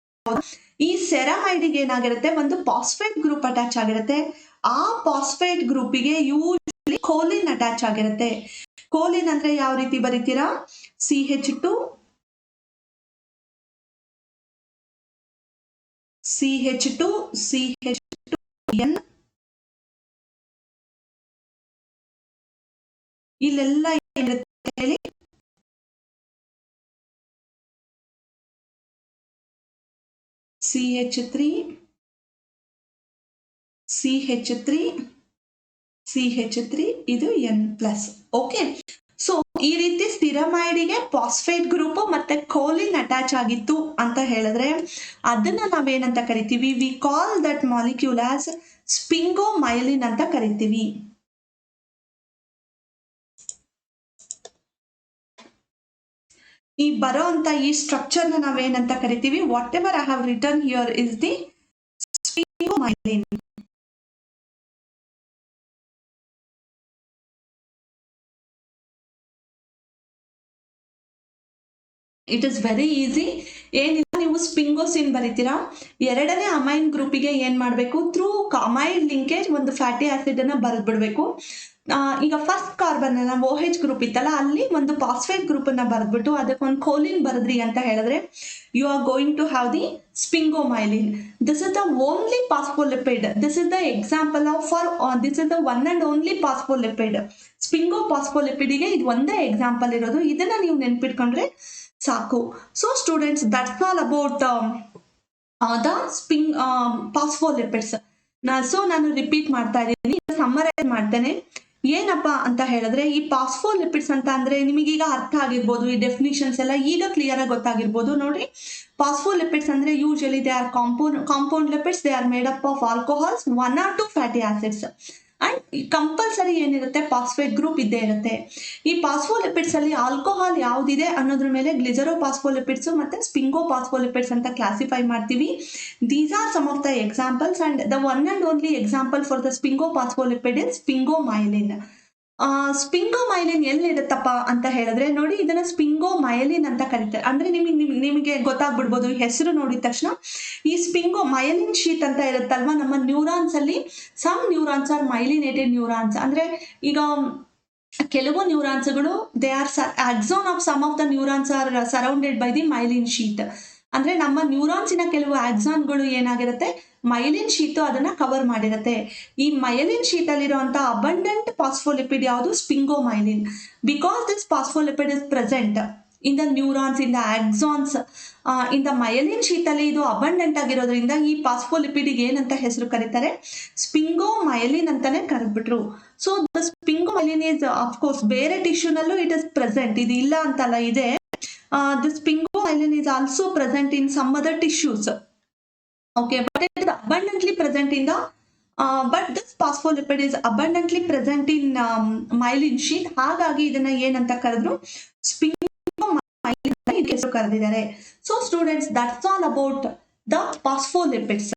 ಈ ಸೆರಾಮೈಡಿಗೆ ಏನಾಗಿರುತ್ತೆ ಒಂದು ಫಾಸ್ಫೇಟ್ ಗ್ರೂಪ್ ಅಟ್ಯಾಚ್ ಆಗಿರುತ್ತೆ. ಆ ಫಾಸ್ಫೇಟ್ ಗ್ರೂಪಿಗೆ ಯೂಶಲಿ ಕೋಲಿನ್ ಅಟ್ಯಾಚ್ ಆಗಿರುತ್ತೆ. ಕೋಲಿನ್ ಅಂದ್ರೆ ಯಾವ ರೀತಿ ಬರೀತೀರಾ, CH2 CH2N, ಇಲ್ಲೆಲ್ಲ ಏನಿರುತ್ತೆ ಹೇಳಿ, CH3 ಇದು N+. ಓಕೆ, ಸೊ ಈ ರೀತಿ ಸ್ಥಿರಮೈಡಿಗೆ ಫಾಸ್ಫೇಟ್ ಗ್ರೂಪ್ ಮತ್ತೆ ಕೋಲಿನ್ ಅಟ್ಯಾಚ್ ಆಗಿತ್ತು ಅಂತ ಹೇಳಿದ್ರೆ ಅದನ್ನ ನಾವೇನಂತ ಕರಿತೀವಿ, we call that molecule as sphingomyelin ಅಂತ ಕರಿತೀವಿ. ಈ ಬರೋ ಅಂತ ಈ ಸ್ಟ್ರಕ್ಚರ್ ನ ನಾವೇನಂತ ಕರಿತೀವಿ, whatever I have written here is the sphingomyelin. It is very easy. ಏನಿಲ್ಲ, ನೀವು ಸ್ಪಿಂಗೋಸಿನ್ ಬರೀತೀರಾ, ಎರಡನೇ ಅಮೈನ್ ಗ್ರೂಪಿಗೆ ಏನ್ ಮಾಡಬೇಕು, ಥ್ರೂ ಅಮೈನ್ ಲಿಂಕೇಜ್ ಒಂದು ಫ್ಯಾಟಿ ಆಸಿಡ್ ಅನ್ನ ಬರೆದ್ಬಿಡ್ಬೇಕು. ಈಗ ಫಸ್ಟ್ ಕಾರ್ಬನ್ ಅನ್ನ OH ಗ್ರೂಪ್ ಇತ್ತಲ್ಲ, ಅಲ್ಲಿ ಒಂದು ಫಾಸ್ಫೇಟ್ ಗ್ರೂಪ್ ಅನ್ನ ಬರೆದ್ಬಿಟ್ಟು ಅದಕ್ಕೆ ಒಂದು ಕೋಲಿನ್ ಬರೆದ್ರಿ ಅಂತ ಹೇಳಿದ್ರೆ you are going to have the sphingomyelin. This is the only phospholipid, this is the example of this is the one and only phospholipid. ಸ್ಪಿಂಗೋ ಫಾಸ್ಫೋಲಿಪಿಡಿಗೆ ಇದು ಒಂದೇ ಎಕ್ಸಾಂಪಲ್ ಇರೋದು, ಇದನ್ನ ನೀವು ನೆನ್ಪಿಟ್ಕೊಂಡ್ರೆ ಸಾಕು. So students, that's all about the phospholipids. So ನಾನು ರಿಪೀಟ್ ಮಾಡ್ತಾ ಇದ್ದೀನಿ, ಸಮ್ಮರೈಸ್ ಮಾಡ್ತೇನೆ. ಏನಪ್ಪಾ ಅಂತ ಹೇಳಿದ್ರೆ, ಈ ಫಾಸ್ಫೋಲಿಪಿಡ್ಸ್ ಅಂತ ಅಂದ್ರೆ ನಿಮಗೀಗ ಅರ್ಥ ಆಗಿರ್ಬೋದು, ಈ ಡೆಫಿನಿಷನ್ಸ್ ಎಲ್ಲ ಈಗ ಕ್ಲಿಯರ್ ಆಗಿ ಗೊತ್ತಾಗಿರ್ಬೋದು. ನೋಡಿ, ಫಾಸ್ಫೋಲಿಪಿಡ್ಸ್ ಅಂದ್ರೆ usually they are compound lipids, they are made up of alcohols, 1 or 2 fatty acids and compulsory ಏನಿರುತ್ತೆ ಫಾಸ್ಫೇಟ್ ಗ್ರೂಪ್ ಇದ್ದೇ ಇರುತ್ತೆ. ಈ ಫಾಸ್ಫೋಲಿಪಿಡ್ಸ್ ಅಲ್ಲಿ ಆಲ್ಕೋಹಾಲ್ ಯಾವ್ದಿದೆ ಅನ್ನೋದ್ರ ಮೇಲೆ ಗ್ಲಿಸರೋ ಫಾಸ್ಫೋಲಿಪಿಡ್ಸ್ ಮತ್ತೆ ಸ್ಪಿಂಗೋ ಫಾಸ್ಫೋಲಿಪಿಡ್ಸ್ ಅಂತ ಕ್ಲಾಸಿಫೈ ಮಾಡ್ತೀವಿ. These are some of the examples and the one and only example for the sphingophospholipid is sphingomyelin. Sphingomyelin ಎಲ್ಲಿರುತ್ತಪ್ಪ ಅಂತ ಹೇಳಿದ್ರೆ ನೋಡಿ, ಇದನ್ನ ಸ್ಪಿಂಗೋಮೈಲಿನ್ ಅಂತ ಕರೀತಾರೆ. ಅಂದ್ರೆ ನಿಮಗೆ ಗೊತ್ತಾಗ್ಬಿಡ್ಬೋದು ಹೆಸರು ನೋಡಿದ ತಕ್ಷಣ. ಈ ಸ್ಪಿಂಗೋಮೈಲಿನ್ ಶೀಟ್ ಅಂತ ಇರುತ್ತಲ್ವಾ ನಮ್ಮ ನ್ಯೂರಾನ್ಸ್ ಅಲ್ಲಿ, some neurons are myelinated neurons. ಅಂದ್ರೆ ಈಗ ಕೆಲವು ನ್ಯೂರಾನ್ಸ್ಗಳು they are axon of some of the neurons are surrounded by the myelin sheet. ಅಂದ್ರೆ ನಮ್ಮ ನ್ಯೂರಾನ್ಸಿನ ಕೆಲವು ಆಕ್ಸಾನ್ಗಳು ಏನಾಗಿರುತ್ತೆ, ಮೈಲಿನ್ ಶೀಟ್ ಅದನ್ನ ಕವರ್ ಮಾಡಿರುತ್ತೆ. ಈ ಮೈಲಿನ್ ಶೀಟ್ ಅಲ್ಲಿರುವಂತ ಅಬಂಡೆಂಟ್ ಫಾಸ್ಫೋಲಿಪಿಡ್ ಯಾವುದು, sphingomyelin. Because this phospholipid is present in the neurons, in the axons, in the myelin sheet ಅಲ್ಲಿ ಇದು ಅಬಂಡೆಂಟ್ ಆಗಿರೋದ್ರಿಂದ ಈ ಫಾಸ್ಫೋಲಿಪಿಡಿಗೆ ಏನಂತ ಹೆಸರು ಕರೀತಾರೆ, ಸ್ಪಿಂಗೋಮೈಲಿನ್ ಅಂತಾನೆ ಕರೆದ್ಬಿಟ್ರು. ಸೊ ದ ಸ್ಪಿಂಗೋಮೈಲಿನ್ ಇಸ್ ಅಫ್ಕೋರ್ಸ್ ಬೇರೆ ಟಿಶ್ಯೂನಲ್ಲೂ ಇಟ್ ಇಸ್ ಪ್ರೆಸೆಂಟ್, ಇದು ಇಲ್ಲ ಅಂತಲ್ಲ, ಇದೆ. The sphingomyelin is also present in some other tissues. Okay, but it is abundantly present in the but this phospholipid is abundantly present in myelin sheet. ಹಾಗಾಗಿ ಇದನ್ನ ಏನಂತ ಕರೆದ್ರು, sphingomyelin ಹೆಸರು ಕರೆದಿದ್ದಾರೆ. So students, that's all about the ಫಾಸ್ಫೋಲಿಪಿಡ್ಸ್.